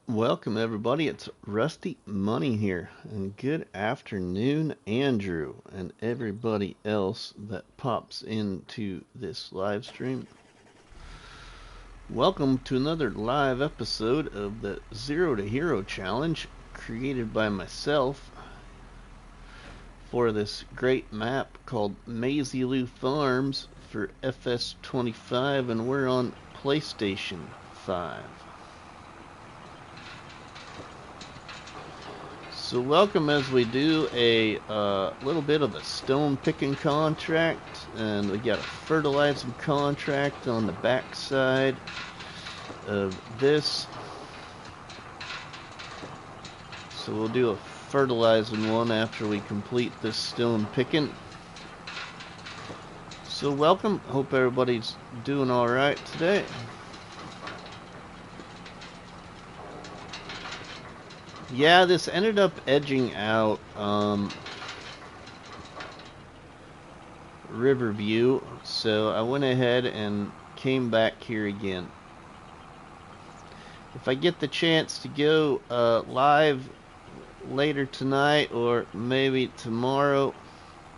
Welcome everybody, it's Rusty Money here, and good afternoon Andrew and everybody else that pops into this live stream. Welcome to another live episode of the Zero to Hero Challenge created by myself for this great map called Maizy Lou Farms for FS25, and we're on PlayStation 5. So welcome as we do a little bit of a stone picking contract, and we got a fertilizing contract on the back side of this. So we'll do a fertilizing one after we complete this stone picking. So welcome, hope everybody's doing alright today. Yeah, this ended up edging out Riverview, so I went ahead and came back here again. If I get the chance to go live later tonight or maybe tomorrow,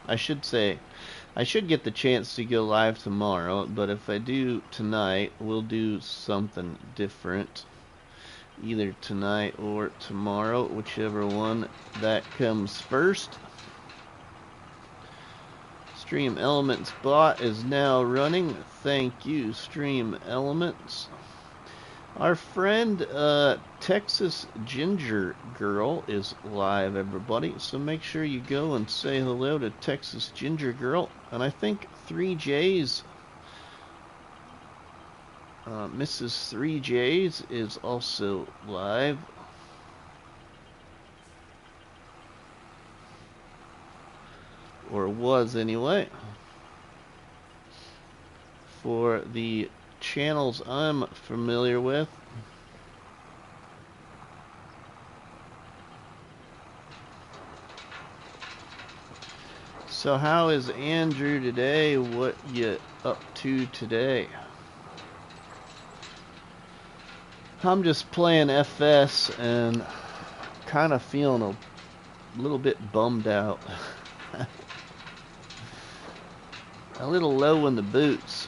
I should get the chance to go live tomorrow, but if I do tonight, we'll do something different. Either tonight or tomorrow, whichever one that comes first. Stream Elements bot is now running. Thank you, Stream Elements. Our friend Texas Ginger Girl is live, everybody, so make sure you go and say hello to Texas Ginger Girl. And I think 3J's Mrs. 3J's is also live. Or was anyway. For the channels I'm familiar with. So how is Andrew today? What you up to today? I'm just playing FS and kind of feeling a little bit bummed out. A little low in the boots.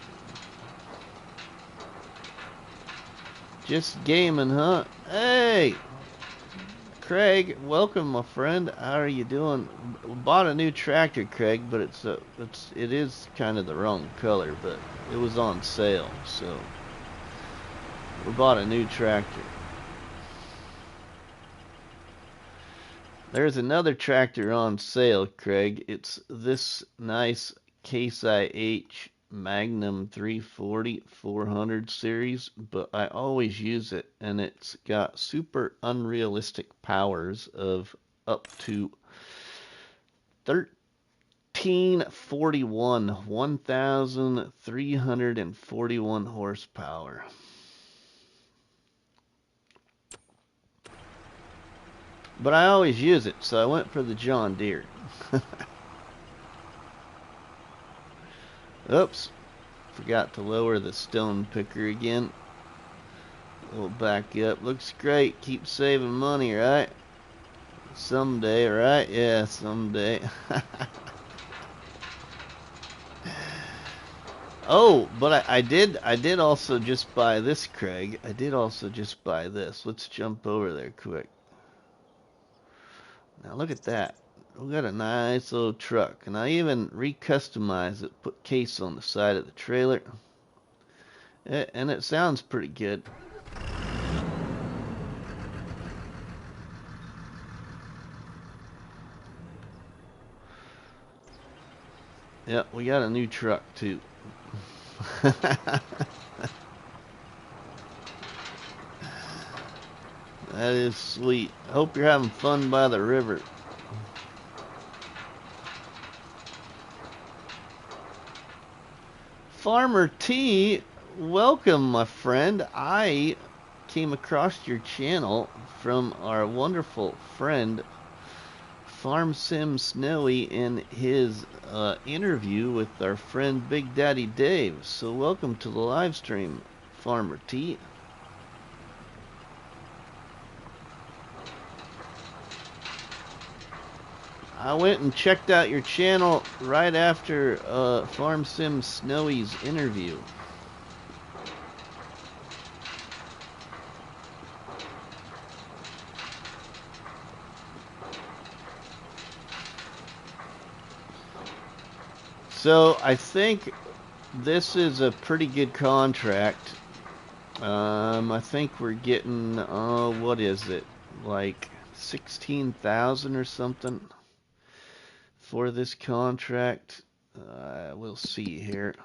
Just gaming, huh? Hey! Craig, welcome my friend. How are you doing? Bought a new tractor, Craig, but it is kind of the wrong color, but it was on sale, so we bought a new tractor. There's another tractor on sale, Craig. It's this nice Case IH Magnum 340 400 series, but I always use it, and it's got super unrealistic powers of up to 1341 horsepower. But I always use it, so I went for the John Deere. Oops, forgot to lower the stone picker again. We'll back up. Looks great. Keep saving money, right? Someday, right? Yeah, someday. Oh, but I did also just buy this, Craig. I did also just buy this. Let's jump over there quick. Now look at that. We got a nice little truck, and I even recustomized it, put case on the side of the trailer, and it sounds pretty good. Yeah, we got a new truck too. That is sweet. I hope you're having fun by the river. Farmer T, welcome my friend. I came across your channel from our wonderful friend Farm Sim Snowy in his interview with our friend Big Daddy Dave. So welcome to the live stream, Farmer T. I went and checked out your channel right after Farm Sim Snowy's interview. So I think this is a pretty good contract. I think we're getting, what is it, like 16,000 or something for this contract. We'll see here.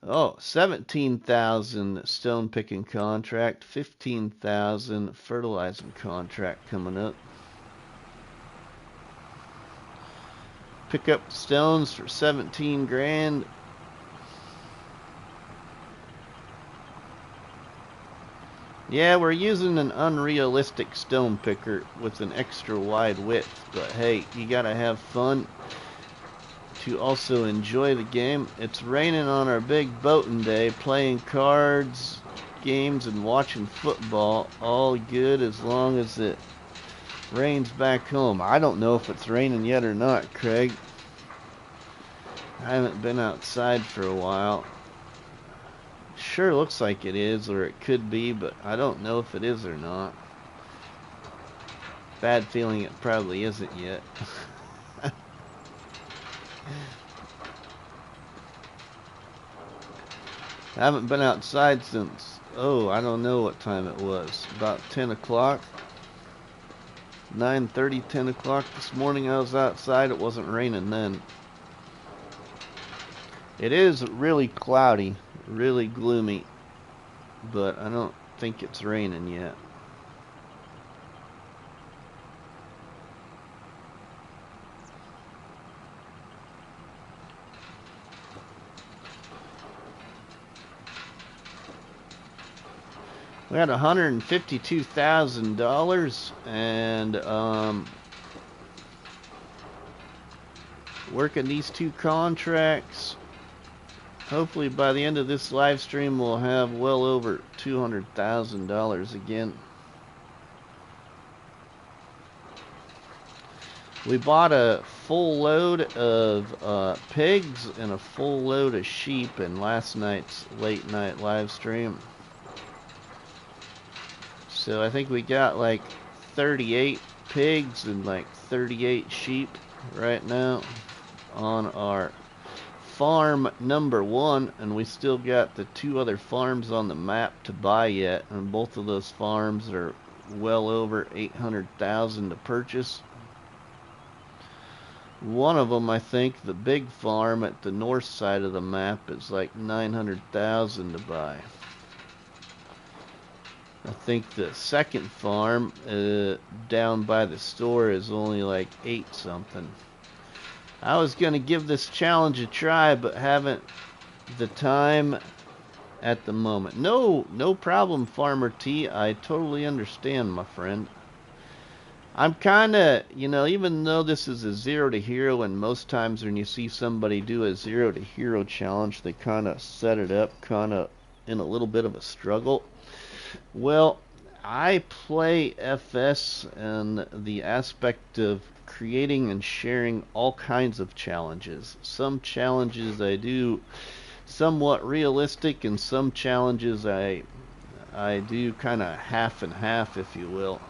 Oh, 17,000 stone picking contract, 15,000 fertilizing contract coming up. Pick up stones for 17 grand. Yeah, we're using an unrealistic stone picker with an extra wide width, but hey, you gotta have fun to also enjoy the game. It's raining on our big boating day, playing cards, games, and watching football. All good as long as it rains back home. I don't know if it's raining yet or not, Craig. I haven't been outside for a while. Sure looks like it is, or it could be, but I don't know if it is or not. Bad feeling it probably isn't yet. I haven't been outside since, I don't know what time it was. About 10 o'clock. 9:30, 10 o'clock this morning I was outside. It wasn't raining then. It is really cloudy, really gloomy, but I don't think it's raining yet. We had $152,000 and working these two contracts. Hopefully by the end of this live stream we'll have well over $200,000 again. We bought a full load of pigs and a full load of sheep in last night's late night live stream. So I think we got like 38 pigs and like 38 sheep right now on our farm number 1, and we still got the 2 other farms on the map to buy yet, and both of those farms are well over 800,000 to purchase. One of them, I think, the big farm at the north side of the map, is like 900,000 to buy. I think the second farm down by the store is only like 8 something. I was going to give this challenge a try, but haven't the time at the moment. No problem, Farmer T. I totally understand, my friend. I'm kind of, even though this is a 0 to hero, and most times when you see somebody do a 0 to hero challenge, they kind of set it up kind of in a little bit of a struggle. Well, I play FS and the aspect of creating and sharing all kinds of challenges. Some challenges I do somewhat realistic, and some challenges I do kind of half and half, if you will.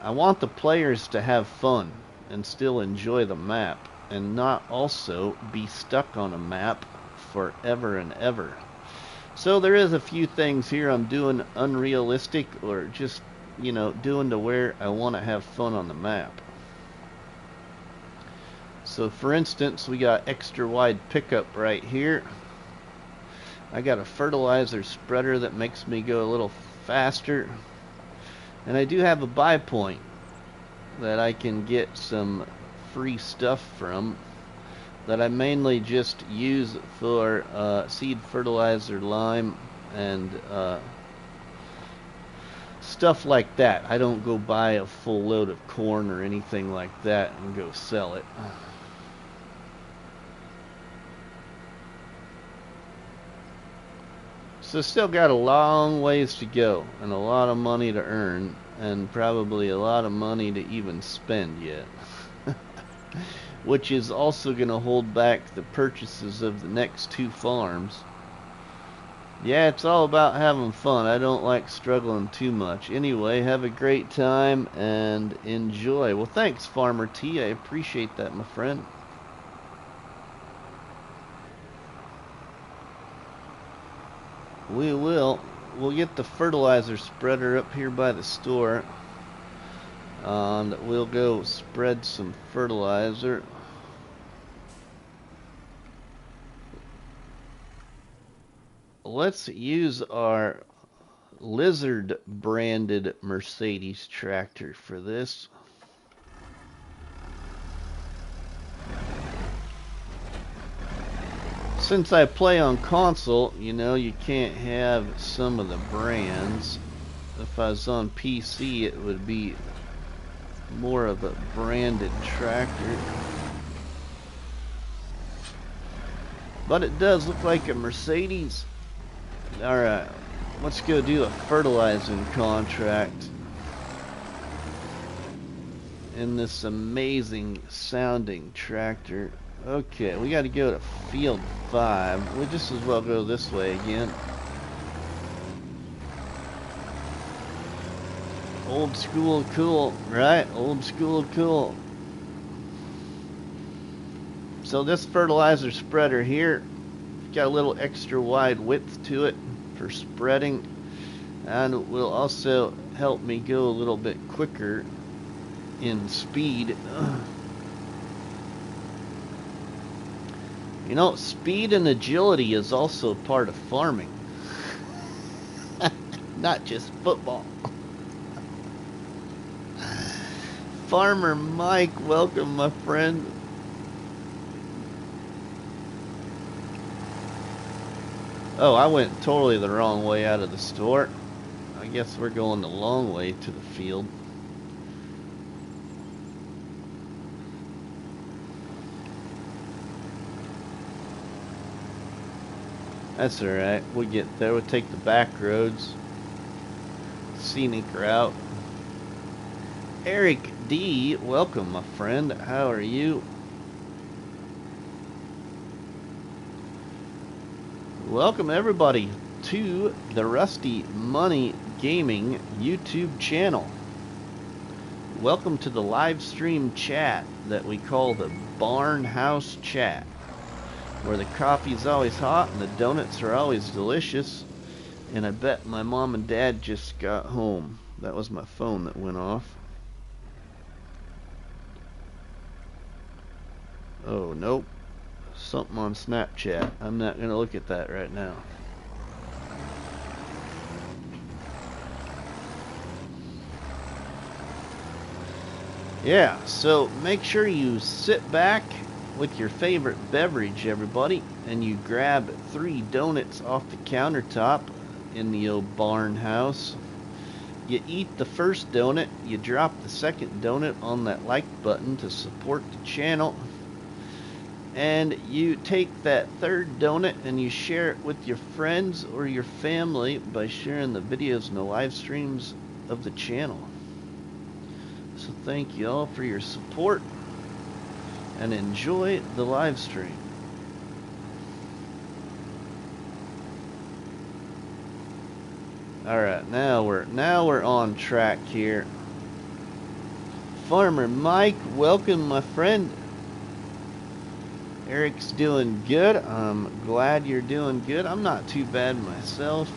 I want the players to have fun and still enjoy the map, and not also be stuck on a map forever and ever. So there is a few things here I'm doing unrealistic, or just, doing to where I want to have fun on the map. So for instance, we got extra wide pickup right here. I got a fertilizer spreader that makes me go a little faster. And I do have a buy point that I can get some free stuff from, that I mainly just use for seed fertilizer, lime, and stuff like that. I don't go buy a full load of corn or anything like that and go sell it. So still got a long ways to go, and a lot of money to earn, and probably a lot of money to even spend yet. which is also going to hold back the purchases of the next 2 farms. Yeah, it's all about having fun. I don't like struggling too much. Anyway, have a great time and enjoy. Well, thanks, Farmer T. I appreciate that, my friend. We'll get the fertilizer spreader up here by the store. And we'll go spread some fertilizer. Let's use our Lizard branded Mercedes tractor for this. Since I play on console, you know, you can't have some of the brands. If I was on PC, it would be more of a branded tractor. But it does look like a Mercedes. Alright, let's go do a fertilizing contract in this amazing sounding tractor. Okay, we got to go to field 5. We just as well go this way again. Old school cool, right? Old school cool. So this fertilizer spreader here got a little extra wide width to it for spreading, and will also help me go a little bit quicker in speed. You know, speed and agility is also part of farming. Not just football. Farmer Mike, welcome, my friend. Oh, I went totally the wrong way out of the store. I guess we're going the long way to the field. That's alright. We'll get there. We'll take the back roads. Scenic route. Eric D, welcome, my friend. How are you? Welcome, everybody, to the RustyMoney Gaming YouTube channel. Welcome to the live stream chat that we call the Barn House Chat, where the coffee's always hot and the donuts are always delicious. And I bet my mom and dad just got home. That was my phone that went off. Oh, nope. Something on Snapchat. I'm not going to look at that right now. Yeah, so make sure you sit back with your favorite beverage, everybody, and you grab 3 donuts off the countertop in the old barn house. You eat the first donut, you drop the second donut on that like button to support the channel, and you take that third donut and you share it with your friends or your family by sharing the videos and the live streams of the channel. So thank you all for your support and enjoy the live stream. Alright, now we're on track here. Farmer Mike, welcome, my friend. Eric's doing good. I'm glad you're doing good. I'm not too bad myself.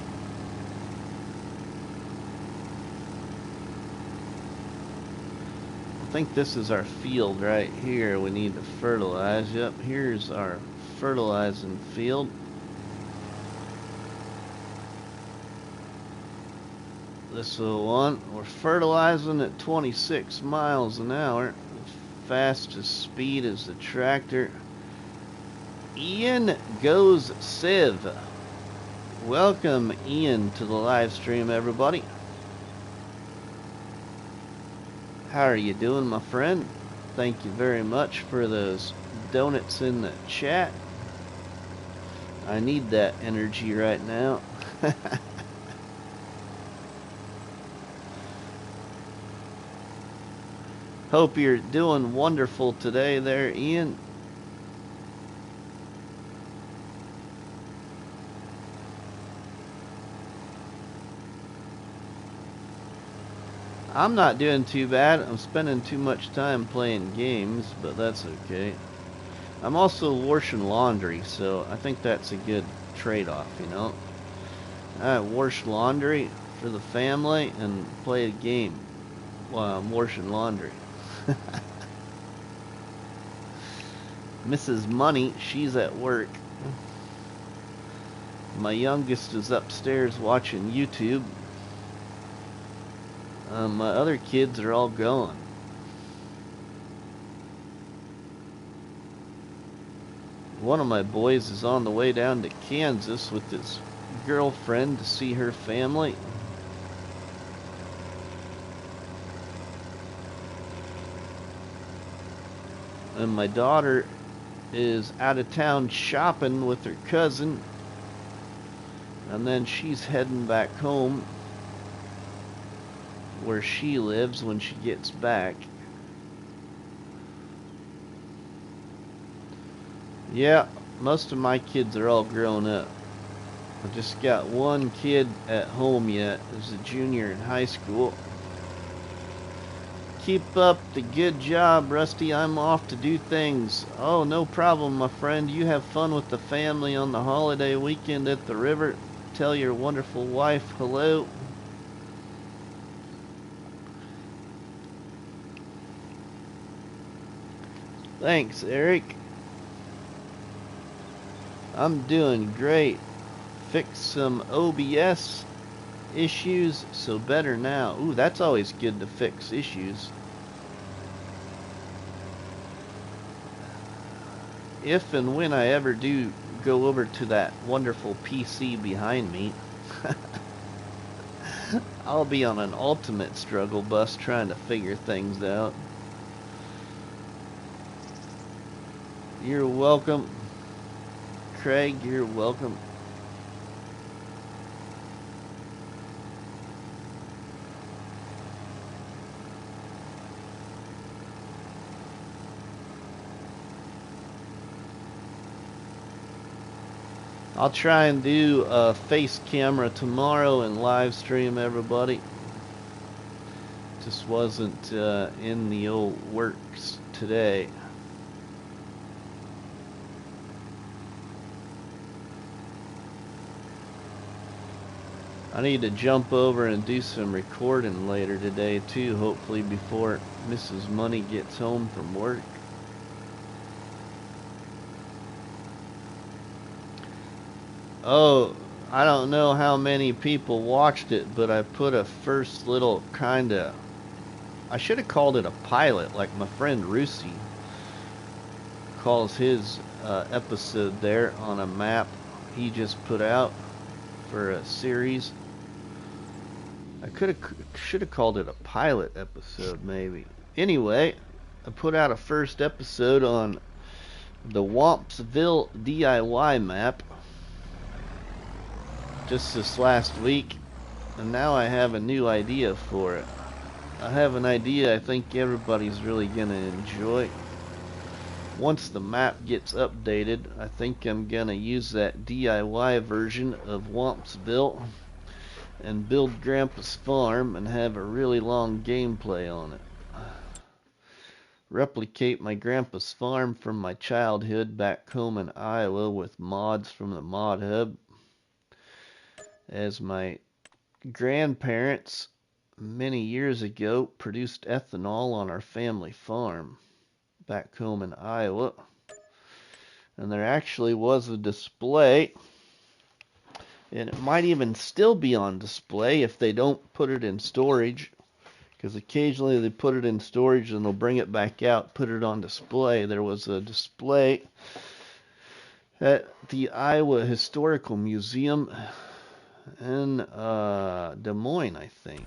I think this is our field right here. We need to fertilize. Yep, here's our fertilizing field. This is the one. We're fertilizing at 26 miles an hour. Fastest speed is the tractor. Ian Goes Civ. Welcome, Ian, to the live stream, everybody. How are you doing, my friend? Thank you very much for those donuts in the chat. I need that energy right now. Hope you're doing wonderful today there, Ian. I'm not doing too bad. I'm spending too much time playing games, but that's okay. I'm also washing laundry, so I think that's a good trade-off, you know? I wash laundry for the family and play a game while I'm washing laundry. Mrs. Money, she's at work. My youngest is upstairs watching YouTube. My other kids are all gone. One of my boys is on the way down to Kansas with his girlfriend to see her family. And my daughter is out of town shopping with her cousin. And then she's heading back home where she lives when she gets back. Yeah, most of my kids are all grown up. I just got one kid at home yet, who's a junior in high school. Keep up the good job, Rusty. I'm off to do things. Oh, no problem, my friend. You have fun with the family on the holiday weekend at the river. Tell your wonderful wife hello. Thanks, Eric. I'm doing great. Fix some OBS issues, so better now. Ooh, that's always good to fix issues. If and when I ever do go over to that wonderful PC behind me, I'll be on an ultimate struggle bus trying to figure things out. You're welcome. Craig, you're welcome. I'll try and do a face camera tomorrow and live stream everybody. Just wasn't in the old works today. I need to jump over and do some recording later today too, hopefully before Mrs. Money gets home from work. Oh, I don't know how many people watched it, but I put a first little kinda, I should have called it a pilot, like my friend Rusty calls his episode there on a map he just put out for a series. I should have called it a pilot episode maybe. Anyway, I put out a first episode on the Wampsville DIY map just this last week, and now I have a new idea for it. I have an idea I think everybody's really gonna enjoy. Once the map gets updated, I think I'm gonna use that DIY version of Wampsville and build Grandpa's farm and have a really long gameplay on it. Replicate my grandpa's farm from my childhood back home in Iowa with mods from the mod hub. As my grandparents many years ago produced ethanol on our family farm back home in Iowa. And there actually was a display, and it might even still be on display if they don't put it in storage, because occasionally they put it in storage and they'll bring it back out, put it on display. There was a display at the Iowa Historical Museum in Des Moines, I think.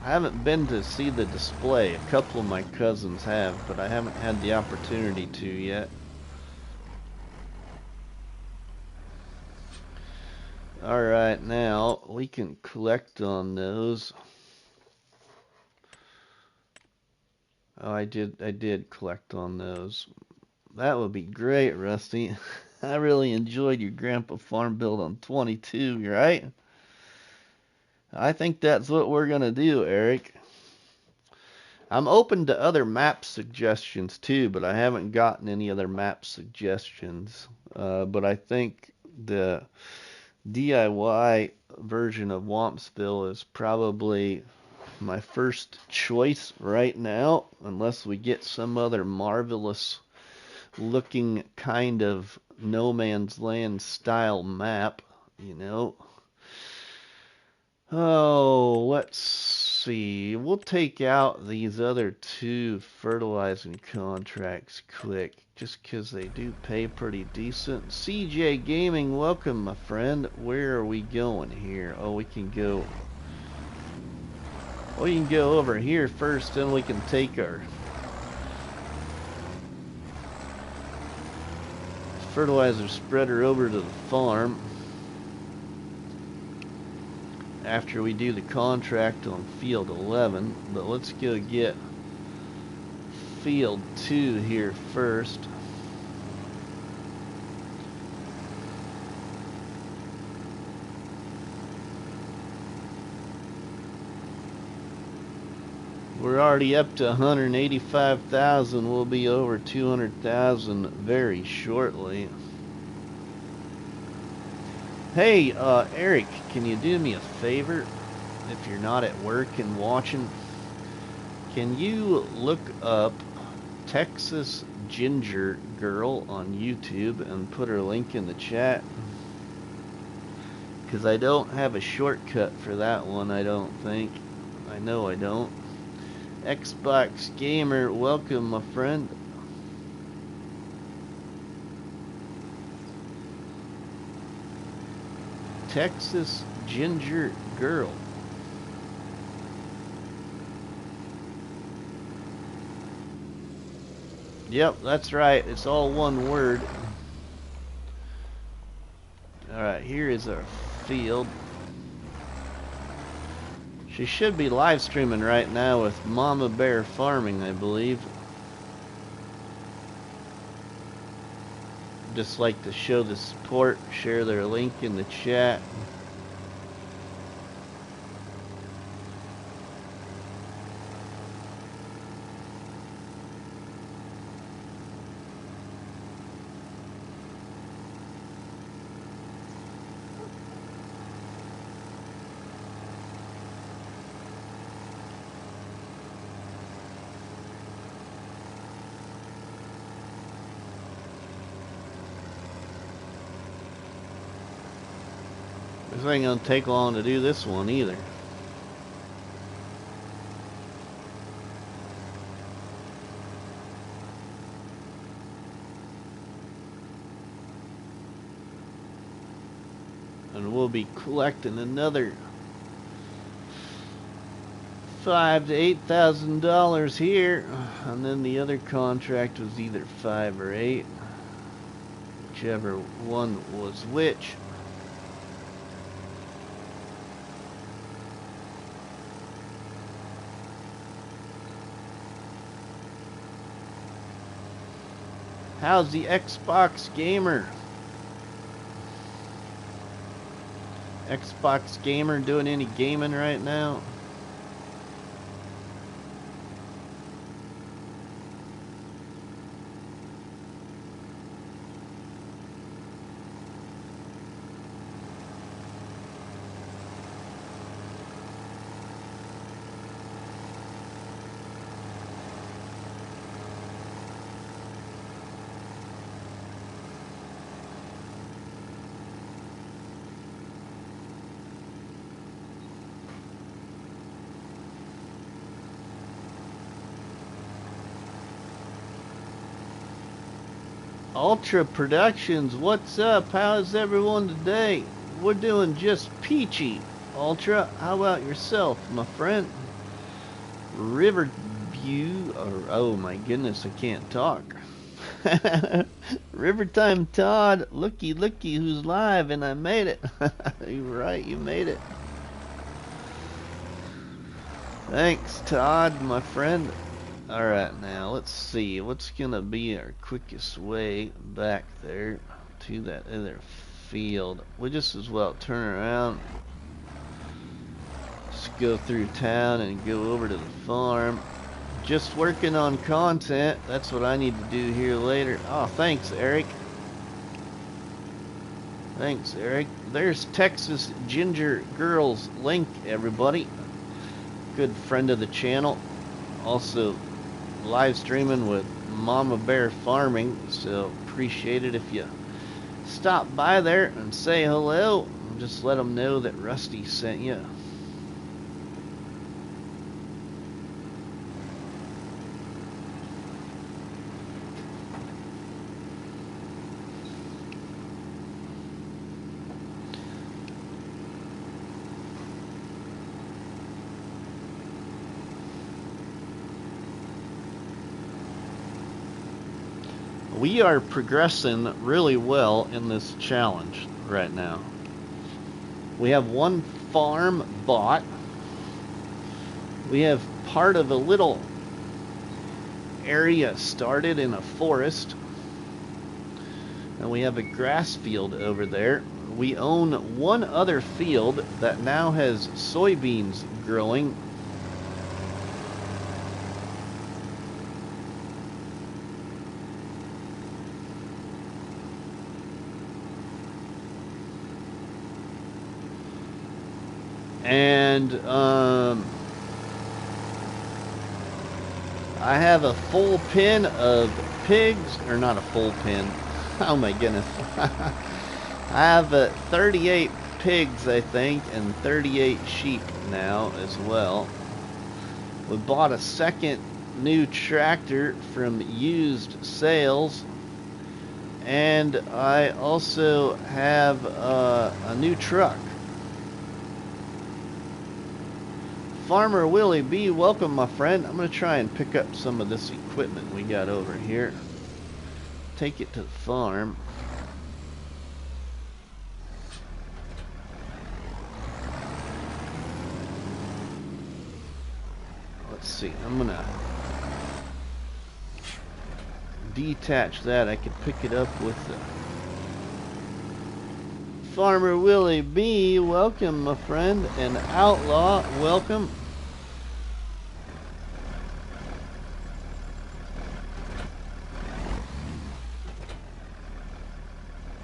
I haven't been to see the display. A couple of my cousins have, but I haven't had the opportunity to yet. Alright, now we can collect on those. Oh, I did collect on those. That would be great, Rusty. I really enjoyed your Grandpa Farm build on 22, right? I think that's what we're gonna do, Eric. I'm open to other map suggestions too, but I haven't gotten any other map suggestions. But I think the DIY version of Wampsville is probably my first choice right now, unless we get some other marvelous looking kind of no man's land style map, you know. Oh, let's see. We'll take out these other two fertilizing contracts quick, just 'cause they do pay pretty decent. CJ Gaming, welcome, my friend. Where are we going here? Oh, we can go over here first, then we can take our fertilizer spreader over to the farm after we do the contract on field 11. But let's go get field 2 here first. We're already up to 185,000. We'll be over 200,000 very shortly. Hey, Eric, can you do me a favor? If you're not at work and watching, can you look up Texas Ginger Girl on YouTube and put her link in the chat? Because I don't have a shortcut for that one, I don't think. I know I don't. Xbox Gamer, welcome, my friend. Texas Ginger Girl. Yep, that's right. It's all one word. Alright, here is our field. She should be live streaming right now with Mama Bear Farming, I believe. Just like to show the support, share their link in the chat. This ain't gonna take long to do this one either. And we'll be collecting another $5,000 to $8,000 here, and then the other contract was either 5 or 8, whichever one was which. How's the Xbox Gamer? Xbox Gamer doing any gaming right now? Ultra Productions, what's up? How's everyone today? We're doing just peachy. Ultra, how about yourself, my friend? Riverview, or oh my goodness, I can't talk. Rivertime Todd, looky who's live, and I made it. You're right, you made it. Thanks, Todd, my friend. Alright, now let's see what's gonna be our quickest way back there to that other field. We just as well turn around, just go through town and go over to the farm. Just working on content. That's what I need to do here later. Oh, thanks, Eric. Thanks, Eric. There's Texas Ginger Girls Link, everybody. Good friend of the channel. Also live streaming with Mama Bear Farming, so appreciate it if you stop by there and say hello. Just let them know that Rusty sent you. We are progressing really well in this challenge right now. We have one farm bought. We have part of a little area started in a forest. And we have a grass field over there. We own one other field that now has soybeans growing. And I have a full pen of pigs, or not a full pen. Oh my goodness. I have 38 pigs, I think, and 38 sheep now as well. We bought a second new tractor from Used Sales, and I also have a new truck. Farmer Willie B, welcome, my friend. I'm going to try and pick up some of this equipment we got over here. Take it to the farm. Let's see. I'm going to detach that. I could pick it up with the Farmer Willie B, welcome, my friend. And Outlaw, welcome.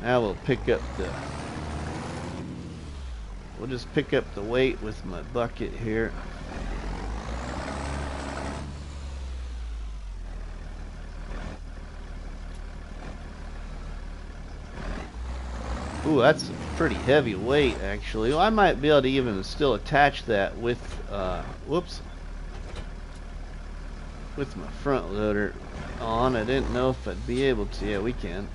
Now we'll pick up the... We'll just pick up the weight with my bucket here. Ooh, that's a pretty heavy weight, actually. Well, I might be able to even still attach that with, whoops, with my front loader on. I didn't know if I'd be able to. Yeah, we can.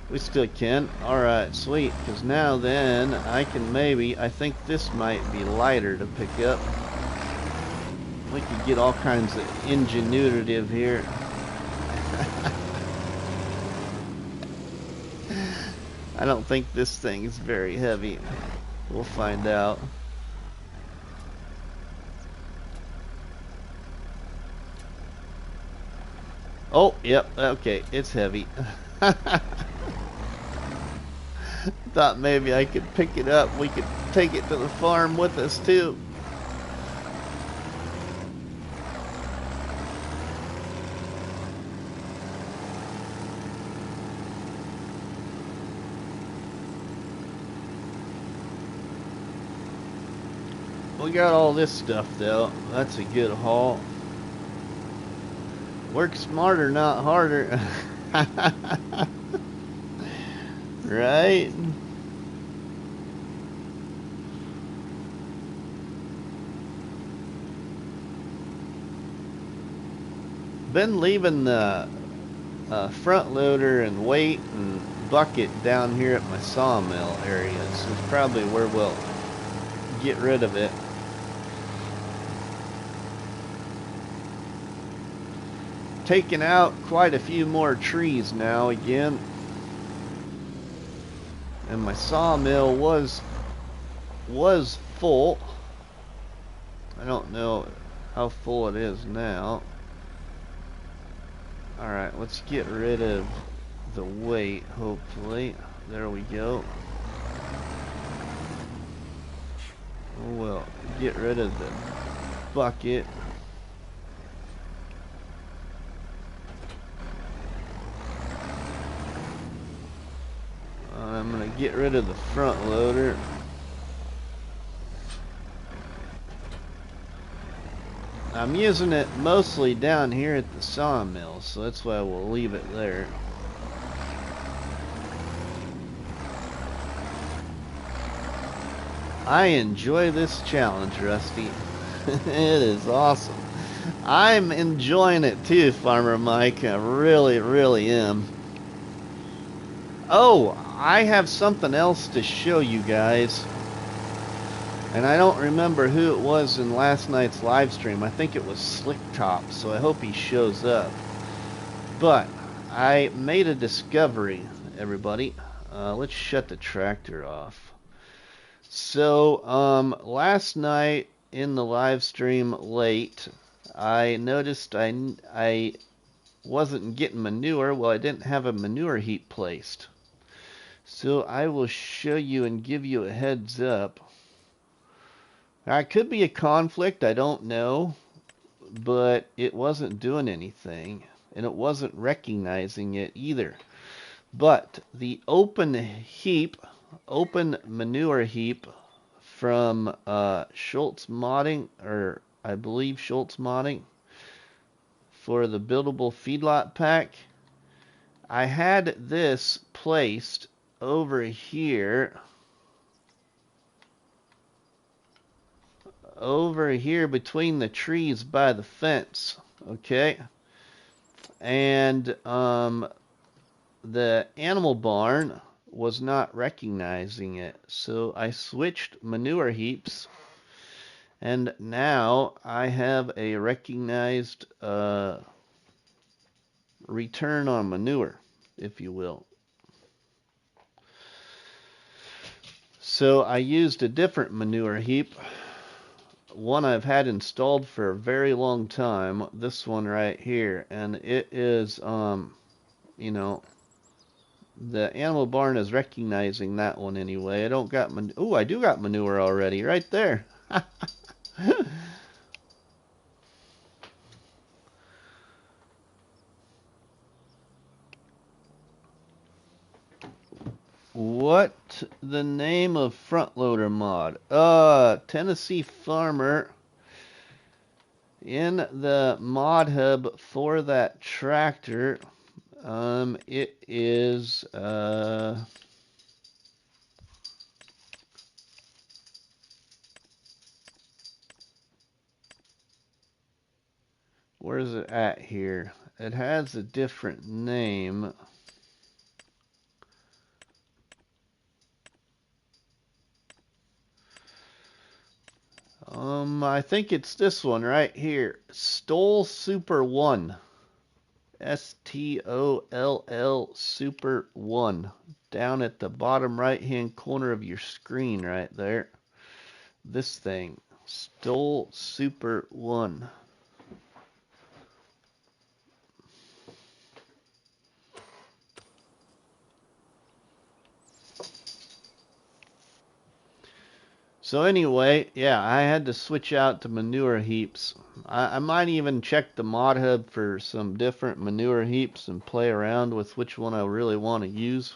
We still can. Alright, sweet. Because now then, I can maybe, I think this might be lighter to pick up. We could get all kinds of ingenuitive here. I don't think this thing is very heavy. We'll find out. Oh, yep, okay, it's heavy. Thought maybe I could pick it up. We could take it to the farm with us too. We got all this stuff though. That's a good haul. Work smarter, not harder. Right? Been leaving the front loader and weight and bucket down here at my sawmill area. This is probably where we'll get rid of it. Taking out quite a few more trees now again. And my sawmill was full. I don't know how full it is now. Alright, let's get rid of the weight, hopefully. There we go. Oh well, get rid of the bucket. I'm gonna get rid of the front loader. I'm using it mostly down here at the sawmill, so that's why we'll leave it there. I enjoy this challenge, Rusty. It is awesome. I'm enjoying it too, Farmer Mike. I really, really am. Oh, I have something else to show you guys. And I don't remember who it was in last night's live stream. I think it was Slick Top, so I hope he shows up. But I made a discovery, everybody. Let's shut the tractor off. So, last night in the live stream late, I noticed I wasn't getting manure. Well, I didn't have a manure heap placed. So I will show you and give you a heads up. Now, it could be a conflict, I don't know, but it wasn't doing anything, and it wasn't recognizing it either. But the open manure heap from Schultz Modding, or I believe Schultz Modding, for the buildable feedlot pack, I had this placed over here between the trees by the fence, okay? And the animal barn was not recognizing it, so I switched manure heaps, and now I have a recognized return on manure, if you will. So I used a different manure heap, one I've had installed for a very long time, this one right here, and it is, you know, the animal barn is recognizing that one anyway. I don't got oh, I do got manure already, right there. What the name of front loader mod? Tennessee Farmer. In the mod hub for that tractor, it is where is it at here? It has a different name. I think it's this one right here. Stoll Super 1. STOLL Super 1. Down at the bottom right hand corner of your screen right there. This thing. Stoll Super 1. So anyway, yeah, I had to switch out to manure heaps. I might even check the mod hub for some different manure heaps and play around with which one I really want to use.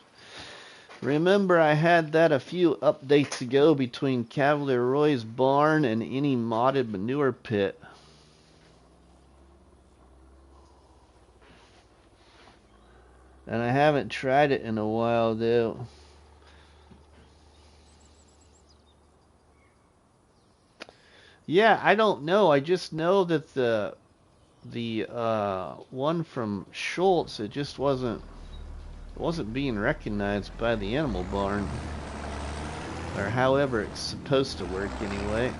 Remember, I had that a few updates ago between Cavalier Roy's barn and any modded manure pit. And I haven't tried it in a while though. Yeah, I don't know. I just know that the one from Schultz, it just wasn't being recognized by the animal barn, or however it's supposed to work anyway.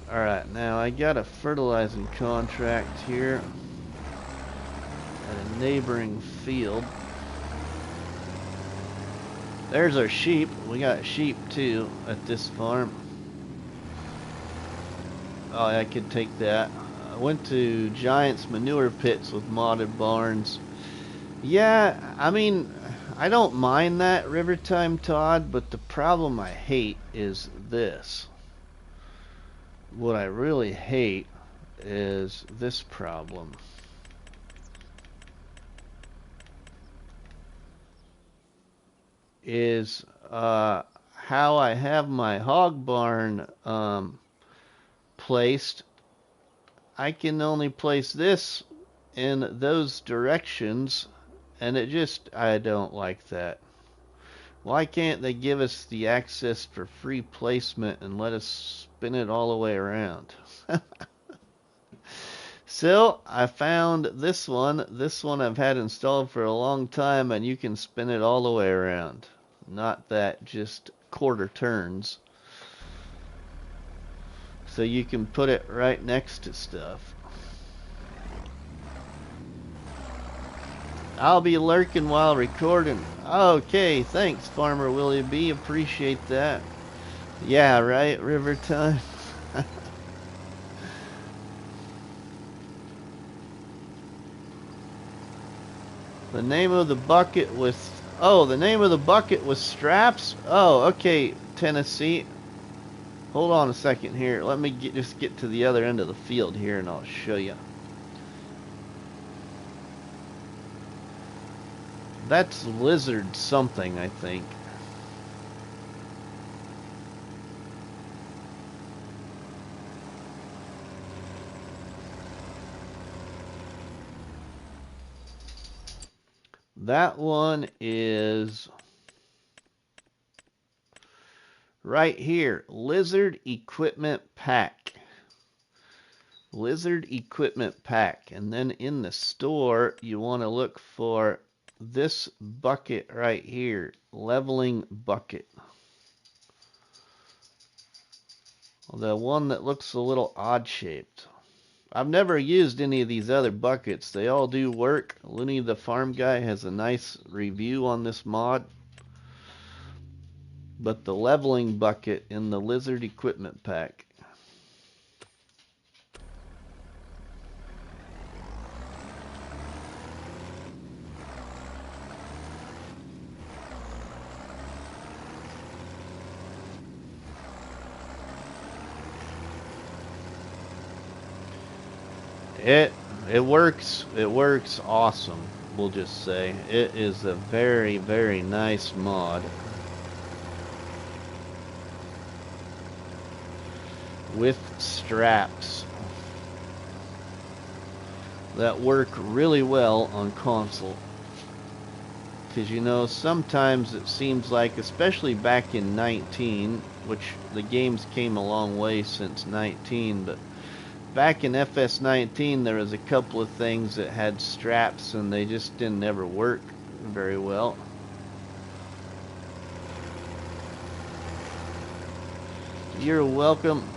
Alright, now I got a fertilizing contract here at a neighboring field. There's our sheep. We got sheep too at this farm. Oh, I could take that. I went to Giant's Manure Pits with modded barns. Yeah, I mean, I don't mind that Rivertime Todd, but the problem I hate is this. What I really hate is this problem. Is how I have my hog barn placed. I can only place this in those directions, and I don't like that. Why can't they give us the access for free placement and let us spin it all the way around? So, I found this one. This one I've had installed for a long time, and you can spin it all the way around. Not that, just quarter turns. So you can put it right next to stuff. I'll be lurking while recording. Okay, thanks, Farmer Willie B. Appreciate that. Yeah, right, River Time. The name of the bucket was... Oh, the name of the bucket was Straps? Oh, okay, Tennessee. Hold on a second here. Let me just get to the other end of the field here and I'll show you. That's Lizard something, I think. That one is right here. Lizard Equipment Pack. Lizard Equipment Pack. And then in the store, you want to look for this bucket right here. Leveling bucket. The one that looks a little odd shaped. I've never used any of these other buckets. They all do work. Looney the Farm Guy has a nice review on this mod. But the leveling bucket in the Lizard Equipment Pack. It works. It works awesome. We'll just say it is a very, very nice mod with straps that work really well on console. Because you know, sometimes it seems like, especially back in 19, which the games came a long way since 19, but back in FS19 there was a couple of things that had straps and they just didn't ever work very well. You're welcome.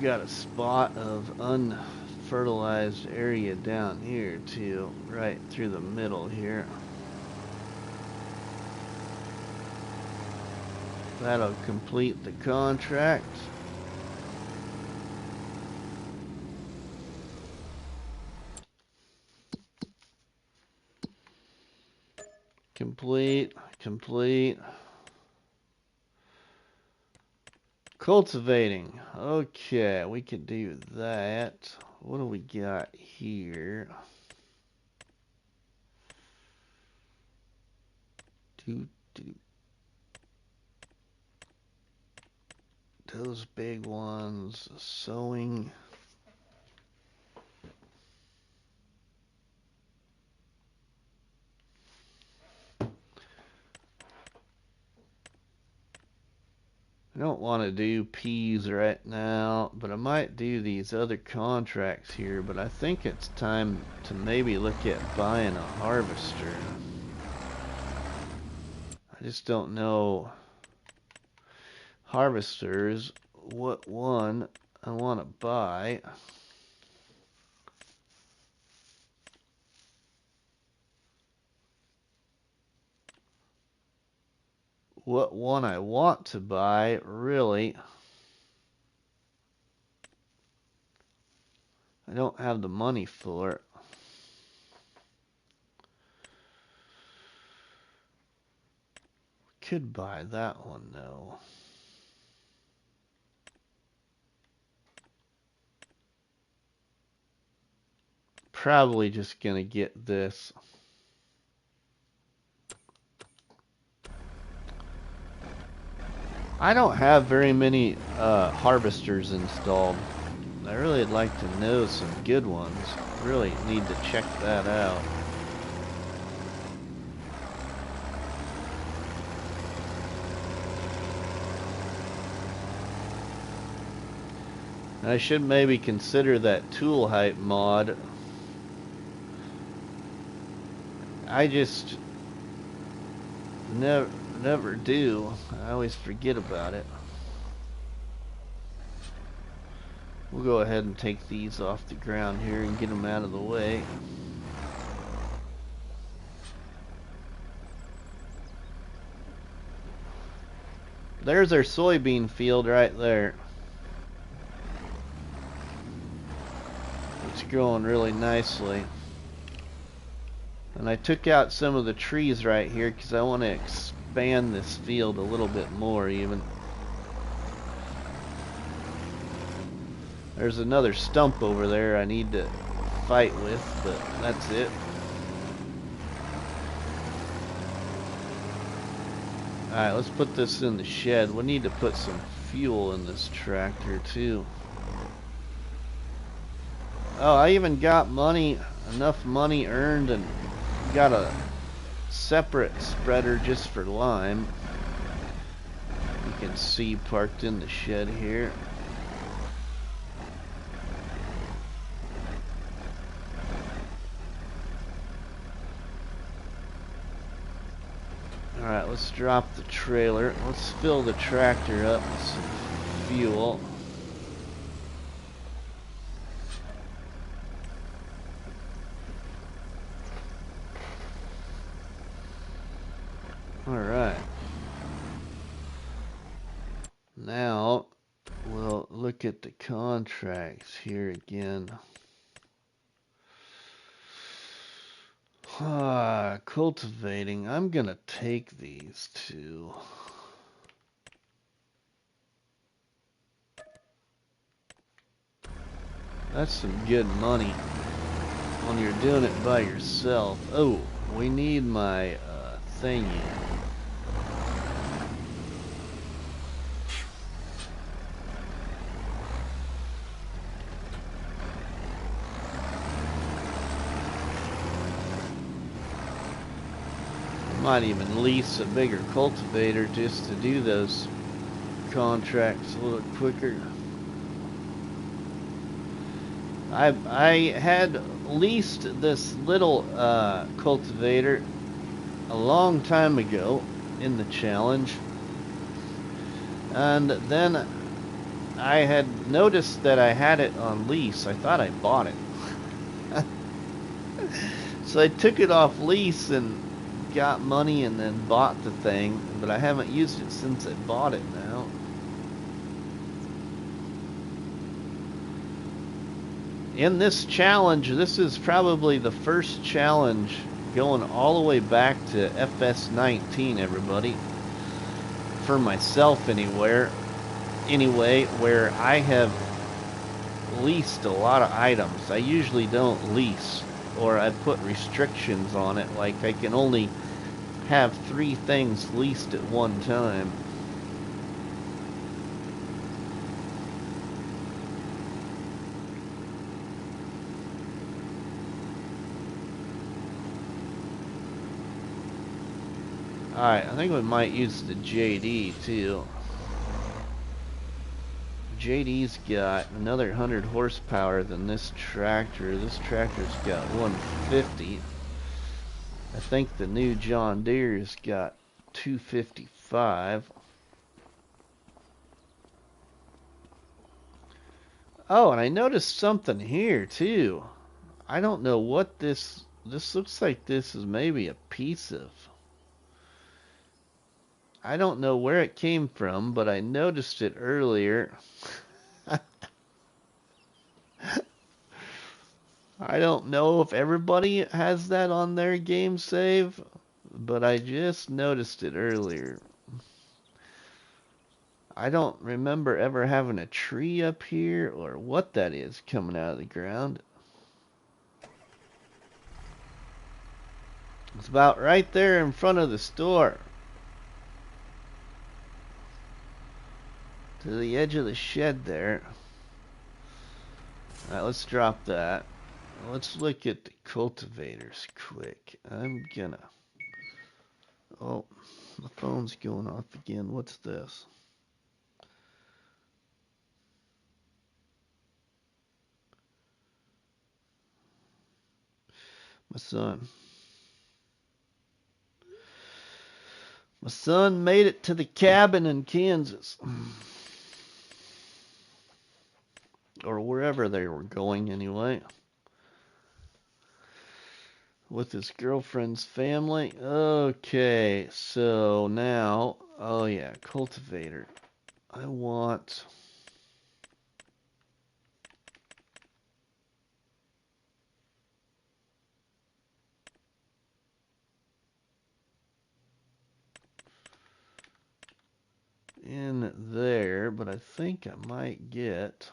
Got a spot of unfertilized area down here too, right through the middle here. That'll complete the contract. Complete. Cultivating. Okay, we can do that. What do we got here? Those big ones. Sowing. I don't want to do peas right now, but I might do these other contracts here, but I think it's time to maybe look at buying a harvester. I just don't know harvesters, what one I want to buy. what one I want to buy, really. I don't have the money for it. Could buy that one though. Probably just gonna get this. I don't have very many harvesters installed. I really would like to know some good ones. Really need to check that out. I should maybe consider that tool height mod. I just never do. I always forget about it. We'll go ahead and take these off the ground here and get them out of the way. There's our soybean field right there. It's growing really nicely. And I took out some of the trees right here because I want to expand this field a little bit more even. There's another stump over there I need to fight with, but that's it. Alright, let's put this in the shed. We need to put some fuel in this tractor too. Oh, I even got money, enough money earned, and got a separate spreader just for lime. You can see parked in the shed here. Alright, let's drop the trailer. Let's fill the tractor up with some fuel. Alright. Now, we'll look at the contracts here again. Cultivating. I'm gonna take these two. That's some good money when you're doing it by yourself. Oh, we need my thingy. Might even lease a bigger cultivator just to do those contracts a little quicker. I had leased this little cultivator a long time ago in the challenge, and then I had noticed that I had it on lease. I thought I bought it. So I took it off lease and got money and then bought the thing, but I haven't used it since I bought it now. In this challenge, this is probably the first challenge going all the way back to FS19, everybody. For myself anyway, where I have leased a lot of items. I usually don't lease, or I put restrictions on it, like I can only have 3 things leased at one time. Alright, I think we might use the JD too. JD's got another 100 horsepower than this tractor. This tractor's got 150. I think the new John Deere's got 255. Oh, and I noticed something here too. I don't know what this looks like. This is maybe a piece of... I don't know where it came from, but I noticed it earlier. I don't know if everybody has that on their game save, but I just noticed it earlier. I don't remember ever having a tree up here or what that is coming out of the ground. It's about right there in front of the store. To the edge of the shed there. Alright, let's drop that. Let's look at the cultivators quick. I'm gonna... Oh, the phone's going off again. What's this? My son. My son made it to the cabin in Kansas. Or wherever they were going anyway. With his girlfriend's family. Okay, so now, oh yeah, cultivator. I want... in there, but I think I might get...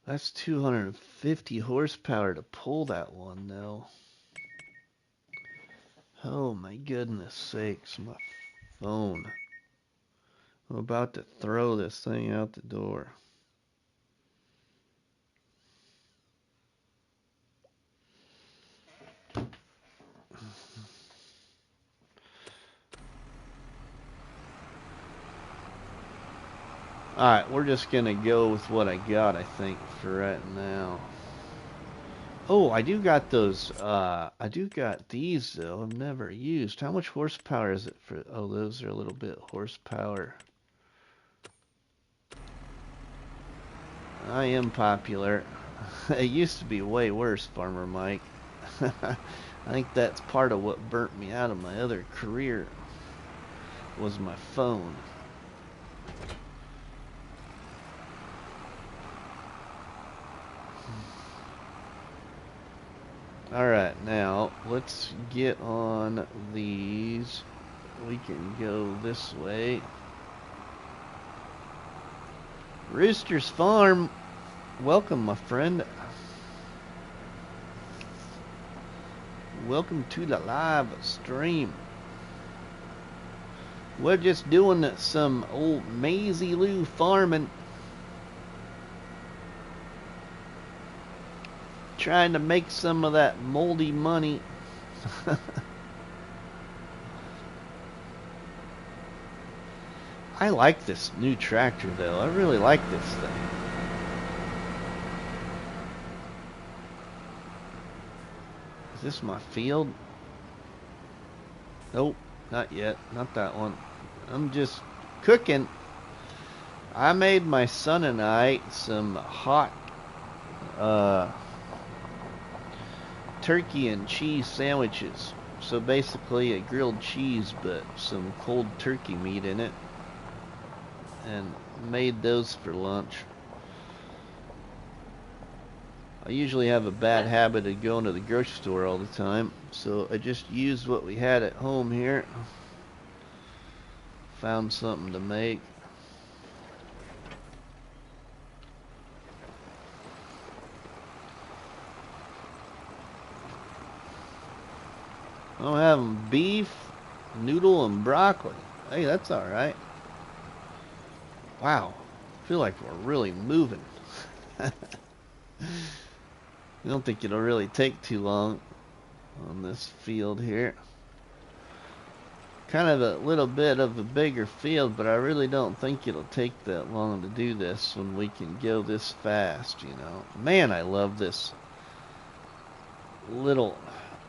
That's 250 horsepower to pull that one, though. Oh my goodness sakes, my phone. I'm about to throw this thing out the door. Alright, we're just gonna go with what I got, I think, for right now. Oh, I do got those, I do got these, though. I've never used. How much horsepower is it for? Oh, those are a little bit horsepower. I am popular. It used to be way worse, Farmer Mike. I think that's part of what burnt me out of my other career, was my phone. Alright, now let's get on these. We can go this way. Rooster's Farm, welcome, my friend. Welcome to the live stream. We're just doing some old Maizy Lou farming. Trying to make some of that moldy money. I like this new tractor, though. I really like this thing. Is this my field? Nope, not yet. Not that one. I'm just cooking. I made my son and I some hot turkey and cheese sandwiches. So basically a grilled cheese, but some cold turkey meat in it. And made those for lunch. I usually have a bad habit of going to the grocery store all the time, so I just used what we had at home here. Found something to make. I'm having beef, noodle, and broccoli. Hey, that's alright. Wow, I feel like we're really moving. I don't think it'll really take too long on this field here. Kind of a little bit of a bigger field, but I really don't think it'll take that long to do this when we can go this fast, you know. Man, I love this little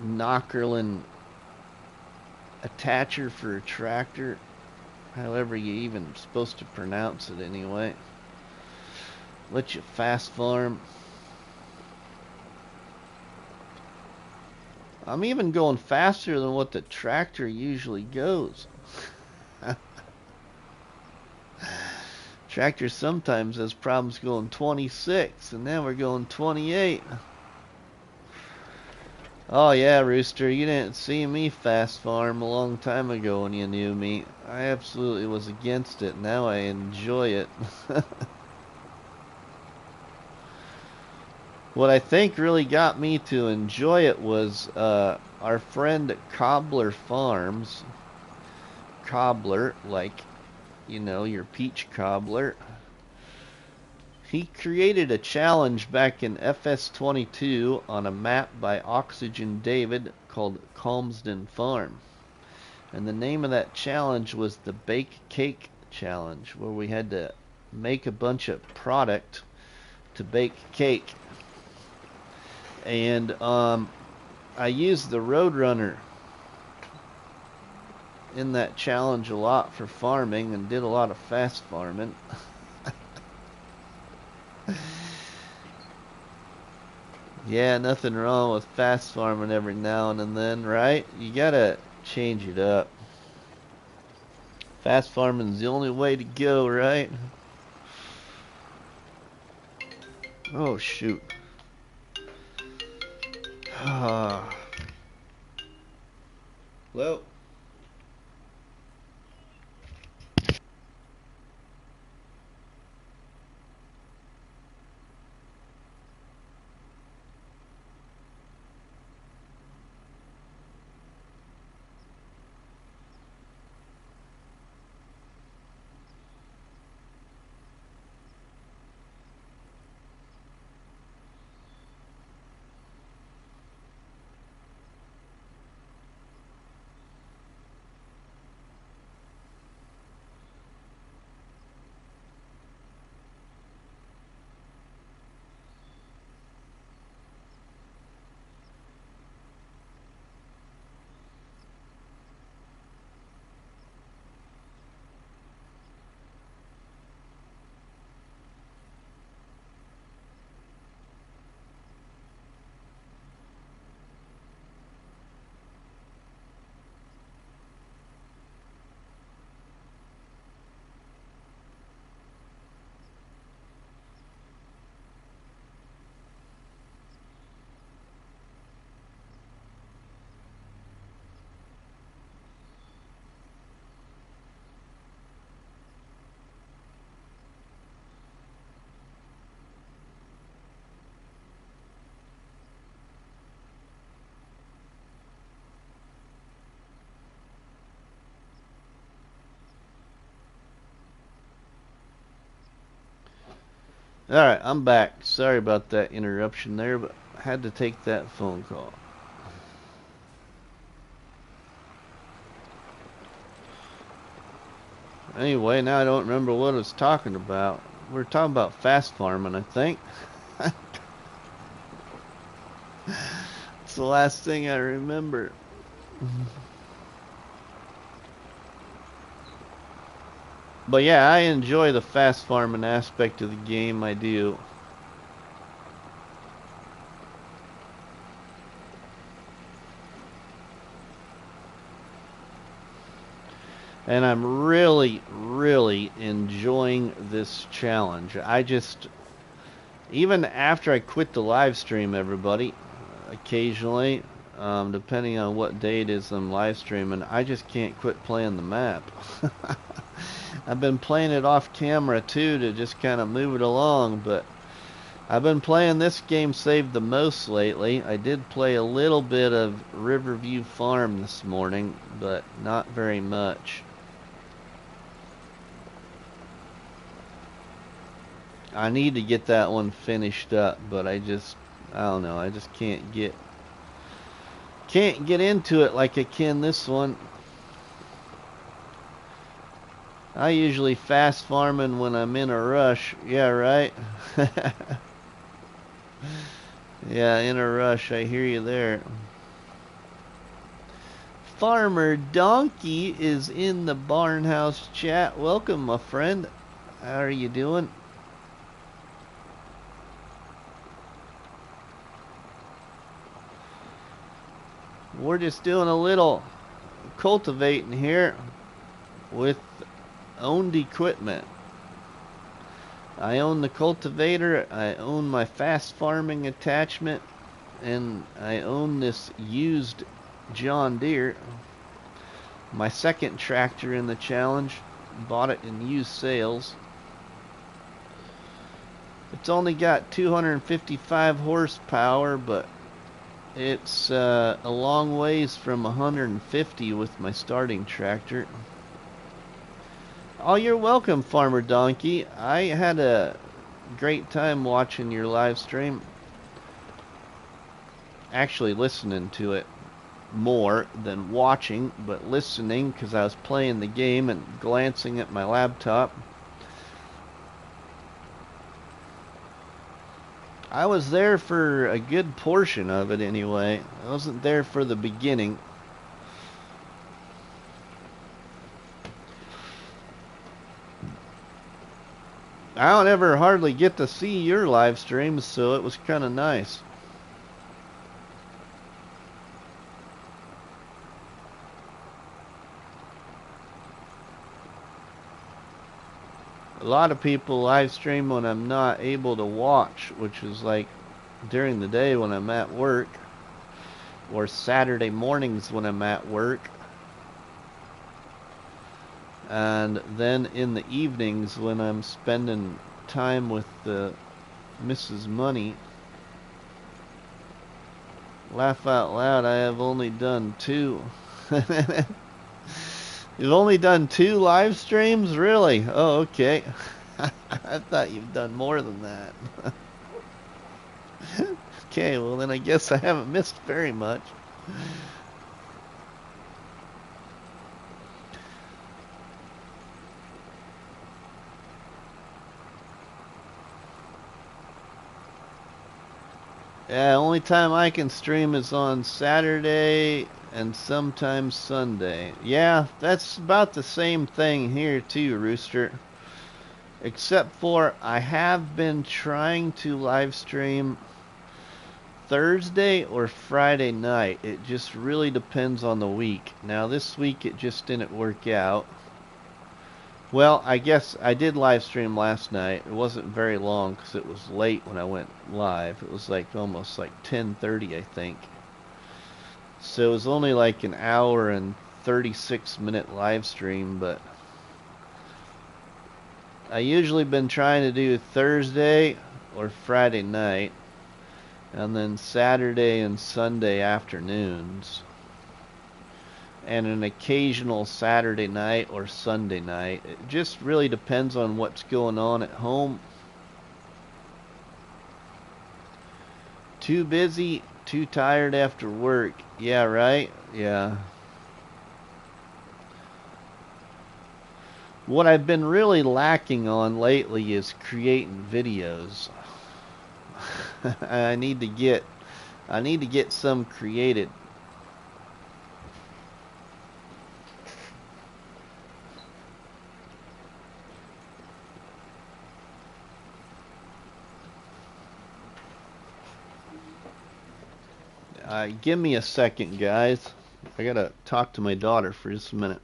Knockerlin attacher for a tractor. However you even supposed to pronounce it anyway. Let you fast farm. I'm even going faster than what the tractor usually goes. Tractor sometimes has problems going 26, and now we're going 28. Oh yeah, Rooster, you didn't see me fast farm a long time ago when you knew me. I absolutely was against it. Now I enjoy it. What I think really got me to enjoy it was our friend Cobbler Farms. Cobbler, like, you know, your peach cobbler. He created a challenge back in FS25 on a map by Oxygen David called Calmsden Farm. And the name of that challenge was the Bake Cake Challenge, where we had to make a bunch of product to bake cake. And I used the Roadrunner in that challenge a lot for farming and did a lot of fast farming. Yeah, nothing wrong with fast farming every now and then, right? You gotta change it up. Fast farming's the only way to go, right? Oh, shoot. Hello? Alright, I'm back. Sorry about that interruption there, but I had to take that phone call. Anyway, now I don't remember what I was talking about. We were talking about fast farming, I think. It's the last thing I remember. But yeah, I enjoy the fast farming aspect of the game, I do. And I'm really, really enjoying this challenge. I just, even after I quit the live stream, everybody, occasionally, depending on what day it is I'm live streaming, I just can't quit playing the map. I've been playing it off camera too to just kind of move it along, but I've been playing this game saved the most lately. I did play a little bit of Riverview Farm this morning, but not very much. I need to get that one finished up, but I don't know, I just can't get into it like I can this one. I usually fast farming when I'm in a rush. Yeah, right? Yeah, in a rush. I hear you there. Farmer Donkey is in the Barnhouse chat. Welcome, my friend. How are you doing? We're just doing a little cultivating here with owned equipment. I own the cultivator, I own my fast farming attachment, and I own this used John Deere. My second tractor in the challenge. Bought it in used sales. It's only got 255 horsepower, but it's a long ways from 150 with my starting tractor. Oh, you're welcome, Farmer Donkey. I had a great time watching your live stream. Actually listening to it more than watching, but listening because I was playing the game and glancing at my laptop. I was there for a good portion of it anyway. I wasn't there for the beginning. I don't ever hardly get to see your live streams, so it was kind of nice. A lot of people live stream when I'm not able to watch, which is like during the day when I'm at work, or Saturday mornings when I'm at work, and then in the evenings when I'm spending time with the Mrs. Money. Laugh out loud, I have only done 2. You've only done 2 live streams? Really? Oh, okay. I thought you've done more than that. Okay, well then I guess I haven't missed very much. Yeah, only time I can stream is on Saturday and sometimes Sunday. Yeah, that's about the same thing here too, Rooster. Except for I have been trying to live stream Thursday or Friday night. It just really depends on the week. Now this week it just didn't work out. Well, I guess I did live stream last night. It wasn't very long because it was late when I went live. It was like almost like 10:30, I think. So it was only like an hour and 36-minute live stream, but I usually been trying to do Thursday or Friday night, and then Saturday and Sunday afternoons, and an occasional Saturday night or Sunday night. It just really depends on what's going on at home. Too busy, too tired after work. Yeah, right? Yeah. What I've been really lacking on lately is creating videos. I need to get some created. Give me a second, guys. I gotta talk to my daughter for just a minute.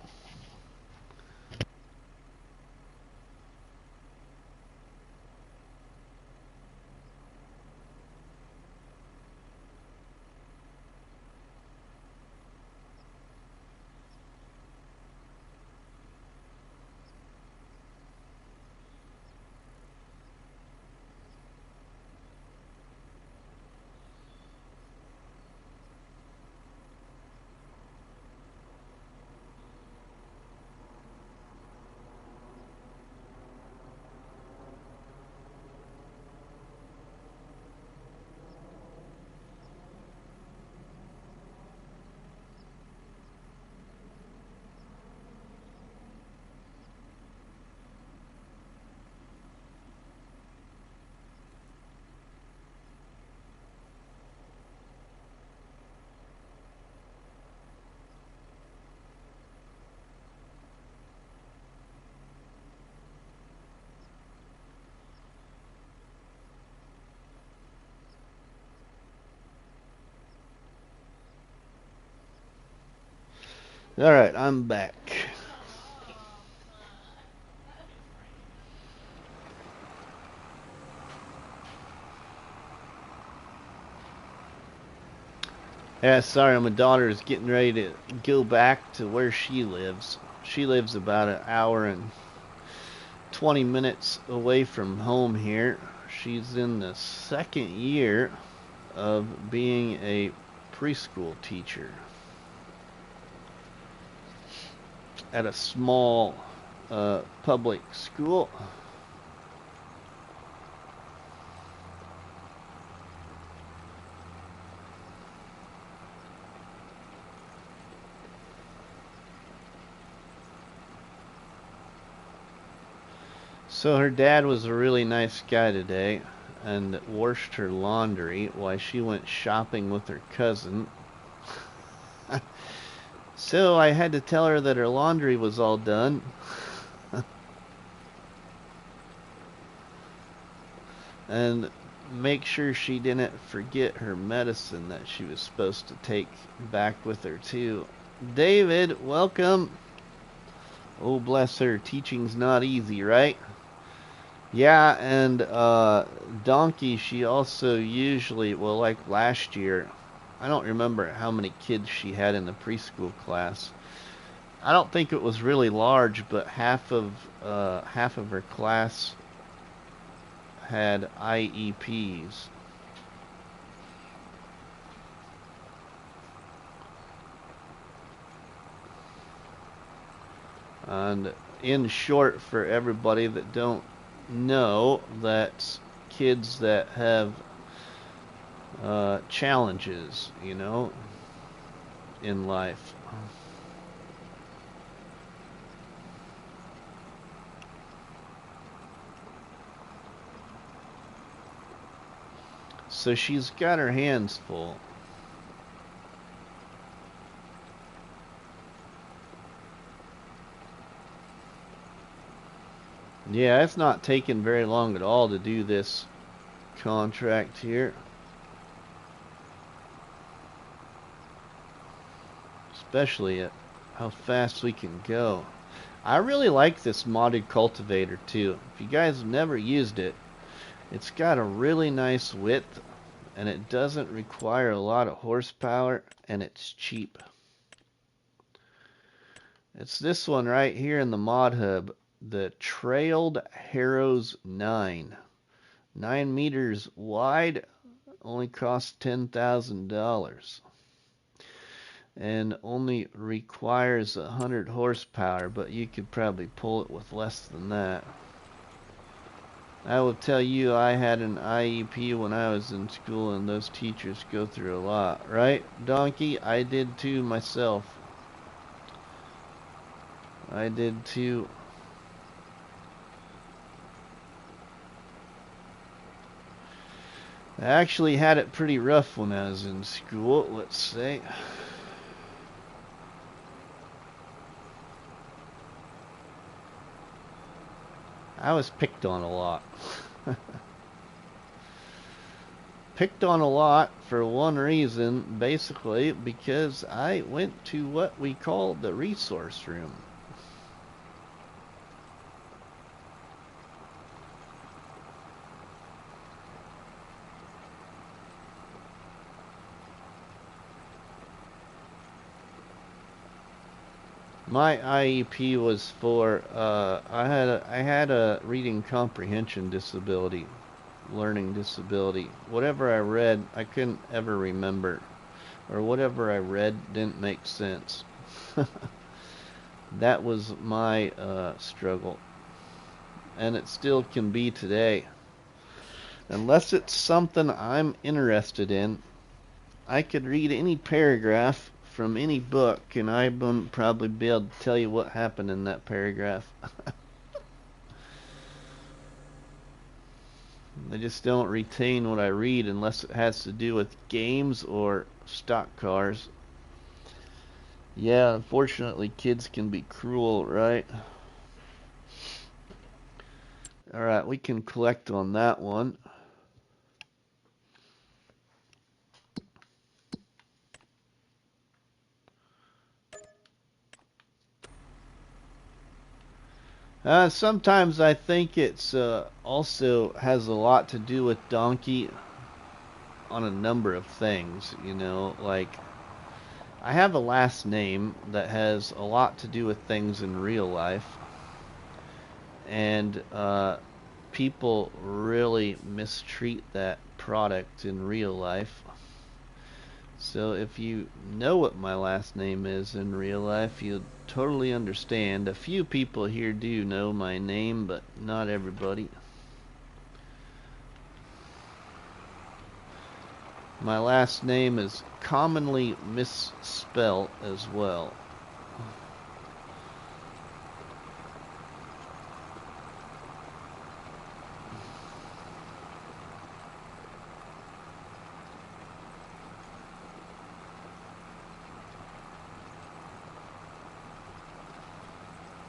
Alright, I'm back. Yeah, sorry, my daughter is getting ready to go back to where she lives. She lives about an hour and 20 minutes away from home here. She's in the second year of being a preschool teacher at a small public school. So her dad was a really nice guy today and washed her laundry while she went shopping with her cousin. So I had to tell her that her laundry was all done. And make sure she didn't forget her medicine that she was supposed to take back with her too. David, welcome. Oh, bless her. Teaching's not easy, right? Yeah, and Donkey, she also usually, well, like last year, I don't remember how many kids she had in the preschool class. I don't think it was really large, but half of her class had IEPs. And in short, for everybody that don't know, that's kids that have challenges, you know, in life. So she's got her hands full. Yeah, it's not taking very long at all to do this contract here. Especially at how fast we can go. I really like this modded cultivator too. If you guys have never used it, it's got a really nice width and it doesn't require a lot of horsepower and it's cheap. It's this one right here in the mod hub, the Trailed Harrows 9. 9 meters wide, only costs $10,000. And only requires 100 horsepower, but you could probably pull it with less than that. I will tell you, I had an IEP when I was in school, and those teachers go through a lot, right, Donkey? I did too myself. I did too. I actually had it pretty rough when I was in school, let's say. I was picked on a lot. Picked on a lot for one reason, basically because I went to what we call the resource room. My IEP was for I had a reading comprehension disability, learning disability. Whatever I read, I couldn't ever remember, or whatever I read didn't make sense. That was my struggle, and it still can be today. Unless it's something I'm interested in, I could read any paragraph from any book, and I wouldn't probably be able to tell you what happened in that paragraph. I just don't retain what I read unless it has to do with games or stock cars. Yeah, unfortunately, kids can be cruel, right? Alright, we can collect on that one. Sometimes I think it's also has a lot to do with Donkey on a number of things, you know, like I have a last name that has a lot to do with things in real life, and people really mistreat that product in real life. So if you know what my last name is in real life, you'll totally understand. A few people here do know my name, but not everybody. My last name is commonly misspelt as well.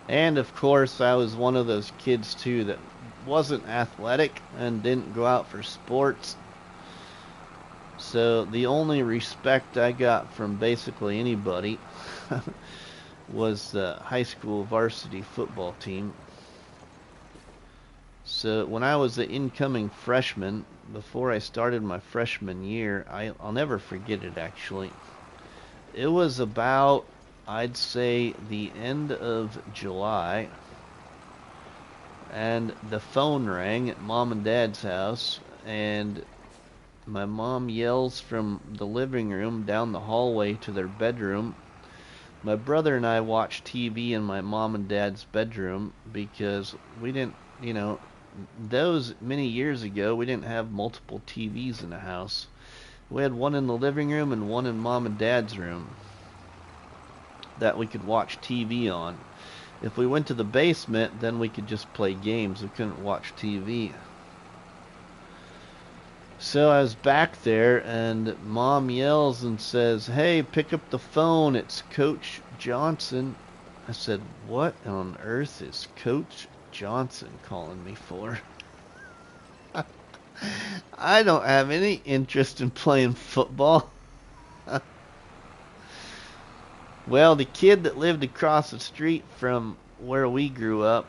And of course, I was one of those kids too that wasn't athletic and didn't go out for sports. So the only respect I got from basically anybody was the high school varsity football team. So when I was the incoming freshman, before I started my freshman year, I'll never forget it actually. It was about, I'd say, the end of July, and the phone rang at Mom and Dad's house, and my mom yells from the living room down the hallway to their bedroom. My brother and I watched TV in my mom and dad's bedroom because we didn't, you know, those many years ago, we didn't have multiple TVs in the house. We had one in the living room and one in mom and dad's room that we could watch TV on. If we went to the basement, then we could just play games. We couldn't watch TV. So I was back there, and Mom yells and says, "Hey, pick up the phone. It's Coach Johnson." I said, "What on earth is Coach Johnson calling me for?" I don't have any interest in playing football. Well, the kid that lived across the street from where we grew up,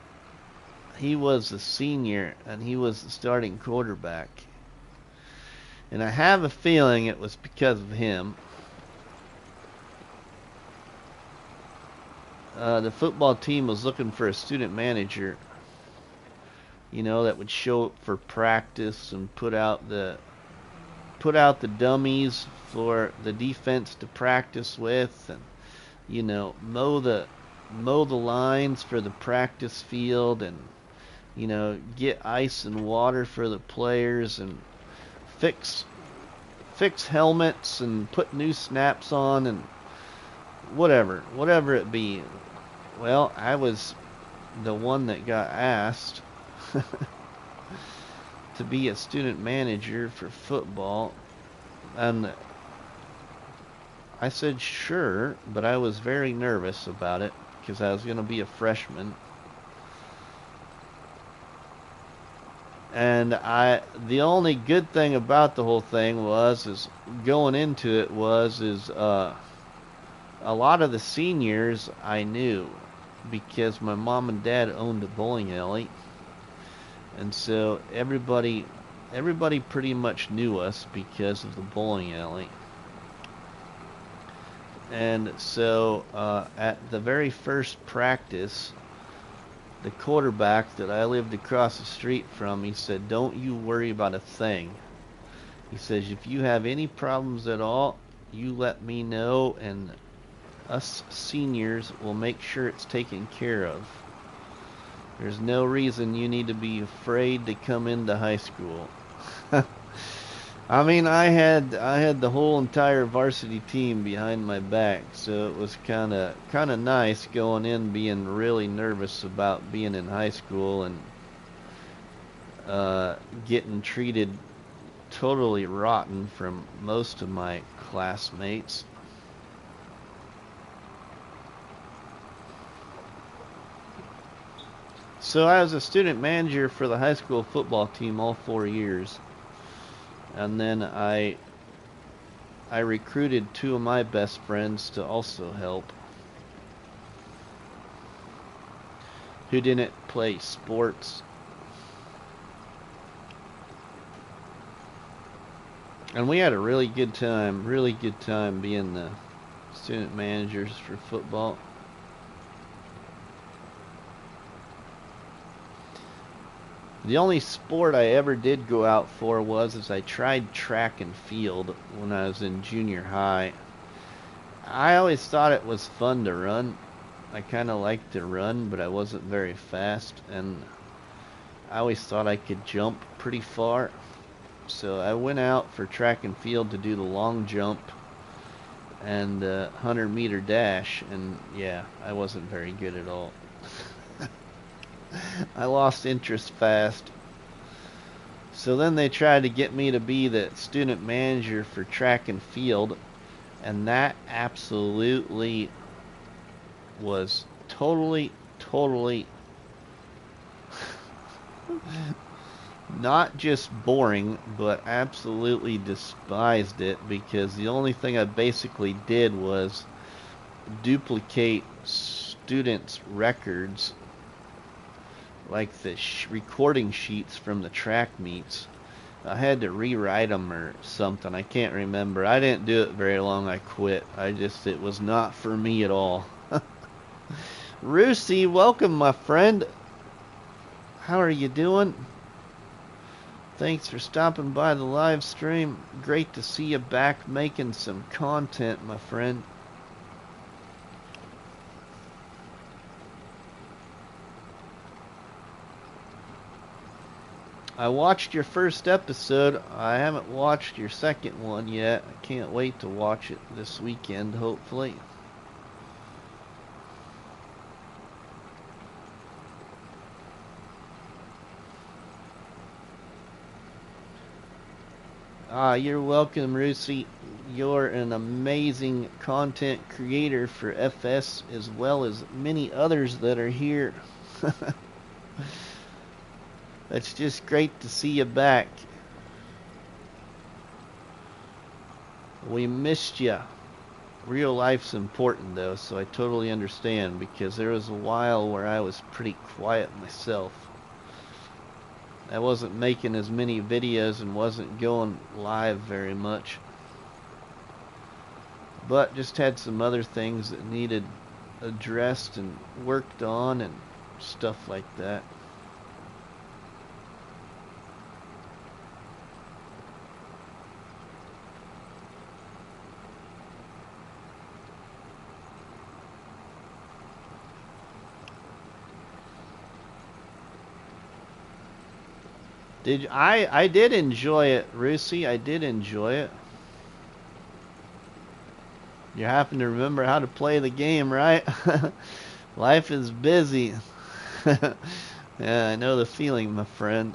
he was a senior, and he was the starting quarterback. And I have a feeling it was because of him. The football team was looking for a student manager, you know, that would show up for practice and put out the dummies for the defense to practice with, and you know, mow the lines for the practice field, and you know, get ice and water for the players, and fix helmets and put new snaps on, and whatever it be. Well, I was the one that got asked to be a student manager for football, and I said sure, but I was very nervous about it because I was going to be a freshman. And the only good thing about the whole thing is going into it a lot of the seniors I knew because my mom and dad owned a bowling alley, and so everybody pretty much knew us because of the bowling alley. And so at the very first practice, the quarterback that I lived across the street from, he said, "Don't you worry about a thing." He says, "If you have any problems at all, you let me know, and us seniors will make sure it's taken care of. There's no reason you need to be afraid to come into high school." I mean, I had the whole entire varsity team behind my back, so it was kind of nice going in being really nervous about being in high school and getting treated totally rotten from most of my classmates. So I was a student manager for the high school football team all 4 years. And then I recruited two of my best friends to also help. who didn't play sports. And we had a really good time being the student managers for football. The only sport I ever did go out for was I tried track and field when I was in junior high. I always thought it was fun to run. I kind of liked to run, but I wasn't very fast, and I always thought I could jump pretty far. So I went out for track and field to do the long jump and 100-meter dash, and yeah, I wasn't very good at all. I lost interest fast. So then they tried to get me to be the student manager for track and field, and that absolutely was totally not just boring, but absolutely despised it, because the only thing I basically did was duplicate students' records, like the recording sheets from the track meets. I had to rewrite them or something. I can't remember. I didn't do it very long. I quit. It was not for me at all. Rusty, welcome, my friend. How are you doing? Thanks for stopping by the live stream. Great to see you back making some content, my friend. I watched your first episode. I haven't watched your second one yet. I can't wait to watch it this weekend, hopefully. You're welcome, Rusty. You're an amazing content creator for FS, as well as many others that are here. It's just great to see you back. We missed you. Real life's important, though, so I totally understand, because there was a while where I was pretty quiet myself. I wasn't making as many videos and wasn't going live very much. But just had some other things that needed addressed and worked on and stuff like that. I did enjoy it, Rusty. I did enjoy it. You happen to remember how to play the game, right? Life is busy. Yeah, I know the feeling, my friend.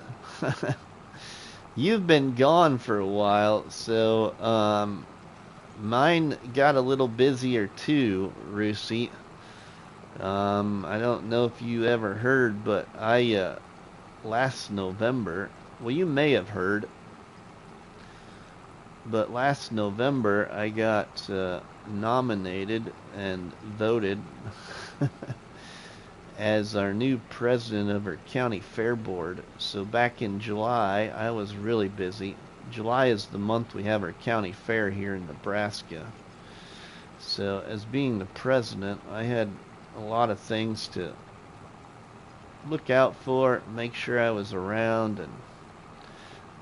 You've been gone for a while, so mine got a little busier too, Rusty. I don't know if you ever heard, but last November, well, you may have heard, but last November I got nominated and voted as our new president of our county fair board. So back in July, I was really busy. July is the month we have our county fair here in Nebraska. So as being the president, I had a lot of things to look out for, make sure I was around, and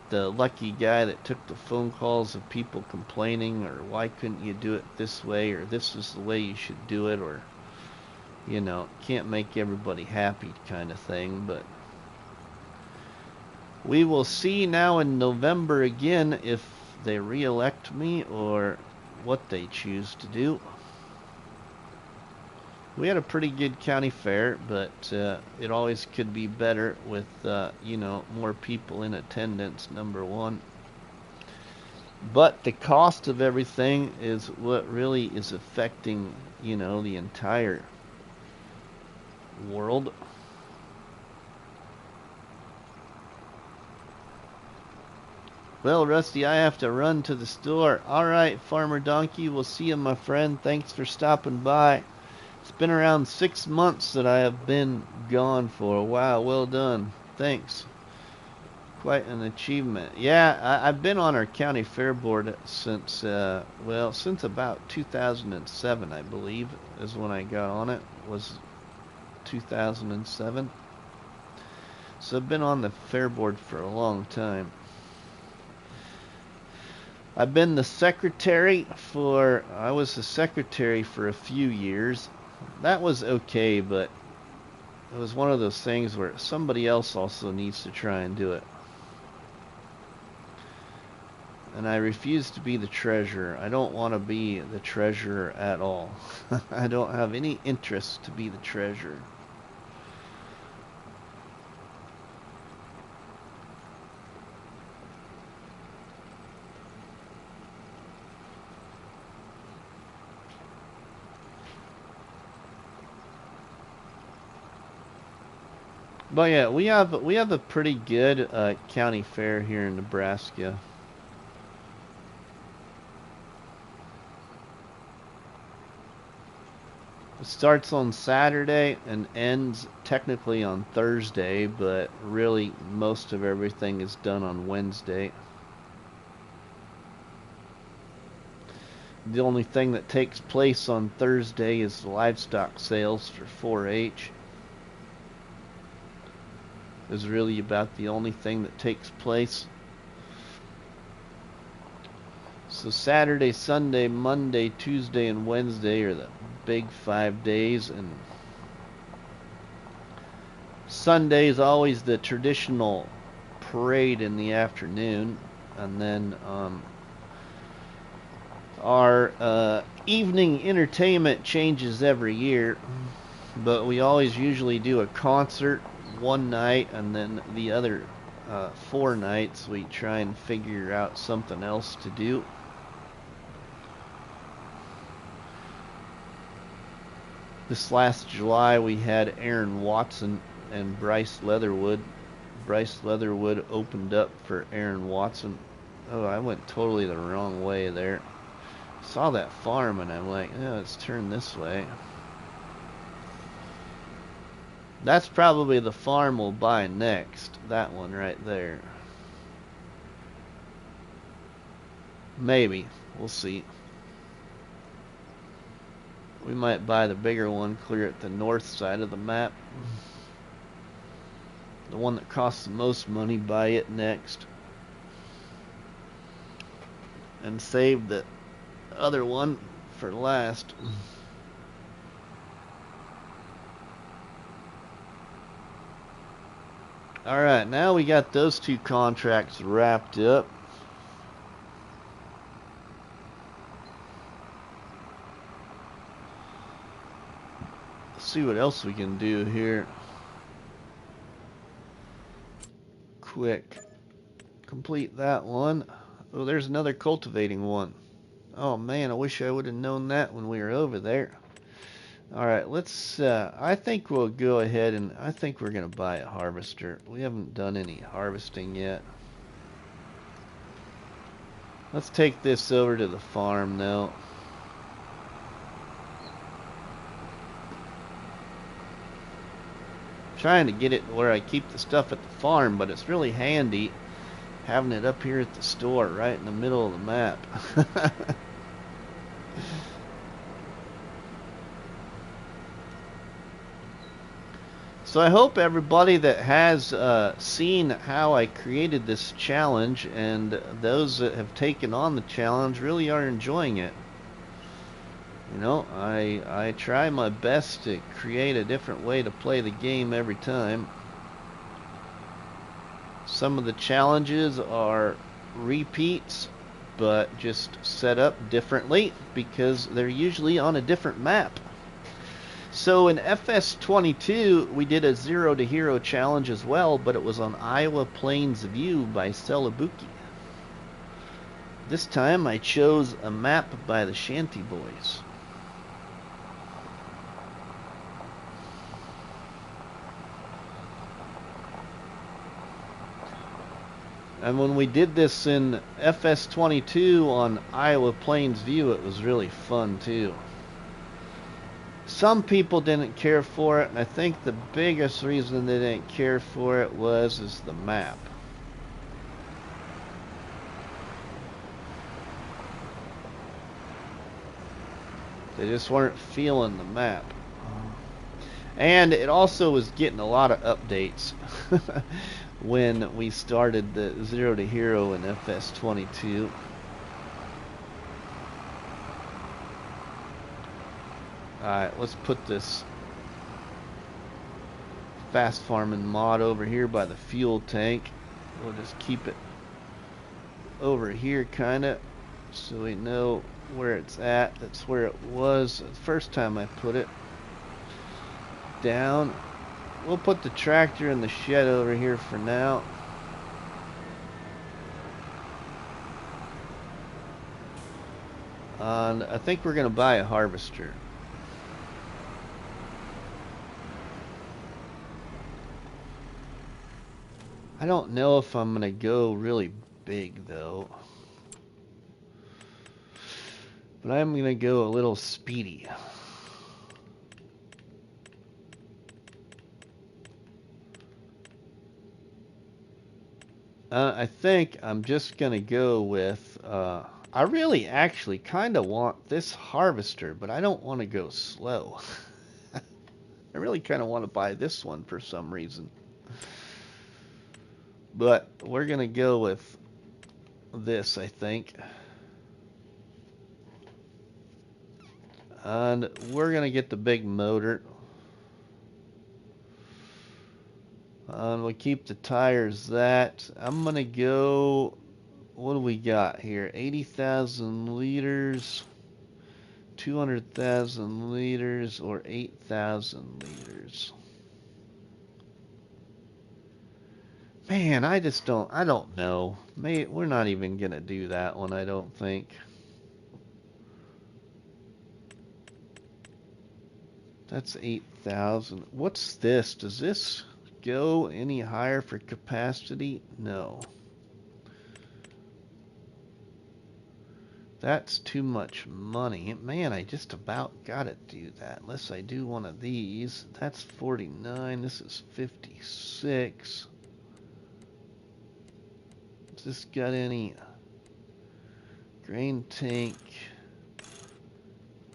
the lucky guy that took the phone calls of people complaining, or why couldn't you do it this way, or this is the way you should do it, or, you know, can't make everybody happy kind of thing. But we will see now in November again if they re-elect me or what they choose to do. We had a pretty good county fair, but it always could be better with, you know, more people in attendance, number one. But the cost of everything is what really is affecting, you know, the entire world. Well, Rusty, I have to run to the store. All right, Farmer Donkey, we'll see you, my friend. Thanks for stopping by. It's been around 6 months that I have been gone for. Wow, well done. Thanks. Quite an achievement. Yeah, I've been on our county fair board since, well, since about 2007, I believe, is when I got on it. Was 2007. So I've been on the fair board for a long time. I've been the secretary for, I was the secretary for a few years. That was okay, but it was one of those things where somebody else also needs to try and do it. And I refuse to be the treasurer. I don't want to be the treasurer at all. I don't have any interest to be the treasurer. But yeah, we have a pretty good county fair here in Nebraska. It starts on Saturday and ends technically on Thursday, but really most of everything is done on Wednesday. The only thing that takes place on Thursday is the livestock sales for 4-H. Is really about the only thing that takes place. So Saturday, Sunday, Monday, Tuesday, and Wednesday are the big 5 days, and Sunday is always the traditional parade in the afternoon, and then our evening entertainment changes every year, but we always usually do a concert one night, and then the other 4 nights we try and figure out something else to do. This last July we had Aaron Watson and Bryce Leatherwood. Bryce Leatherwood opened up for Aaron Watson. Oh, I went totally the wrong way there. Saw that farm and I'm like, oh, let's turn this way. That's probably the farm we'll buy next. That one right there. Maybe. We'll see. We might buy the bigger one clear at the north side of the map. The one that costs the most money, buy it next. And save the other one for last. Alright, now we got those 2 contracts wrapped up. Let's see what else we can do here. Quick. Complete that one. Oh, there's another cultivating one. Oh man, I wish I would have known that when we were over there. Alright, let's, I think we'll go ahead and, I think we're going to buy a harvester. We haven't done any harvesting yet. Let's take this over to the farm now. Trying to get it where I keep the stuff at the farm, but it's really handy having it up here at the store, right in the middle of the map. So I hope everybody that has seen how I created this challenge, and those that have taken on the challenge, really are enjoying it. You know, I try my best to create a different way to play the game every time. Some of the challenges are repeats, but just set up differently because they're usually on a different map. So in FS25 we did a 0 to Hero challenge as well, but it was on Iowa Plains View by Celebuki. This time I chose a map by the Shanty Boys. And when we did this in FS25 on Iowa Plains View, it was really fun too. Some people didn't care for it, and I think the biggest reason they didn't care for it is the map. They just weren't feeling the map. And it also was getting a lot of updates when we started the 0 to Hero in FS25. Alright, let's put this fast farming mod over here by the fuel tank. We'll just keep it over here kinda so we know where it's at. That's where it was the first time I put it down. We'll put the tractor in the shed over here for now. And I think we're gonna buy a harvester. I don't know if I'm gonna go really big though, but I'm gonna go a little speedy. I think I'm just gonna go with I really actually kind of want this harvester, but I don't want to go slow. I really kind of want to buy this one for some reason. But we're going to go with this, I think. And we're going to get the big motor. And we'll keep the tires that. I'm going to go, what do we got here? 80,000 liters, 200,000 liters, or 8,000 liters. Man, I don't know. We're not even gonna do that one, I don't think. That's 8,000. What's this? Does this go any higher for capacity? No. That's too much money. Man, I just about gotta do that. Unless I do one of these. That's 49. This is 56. Has this got any grain tank?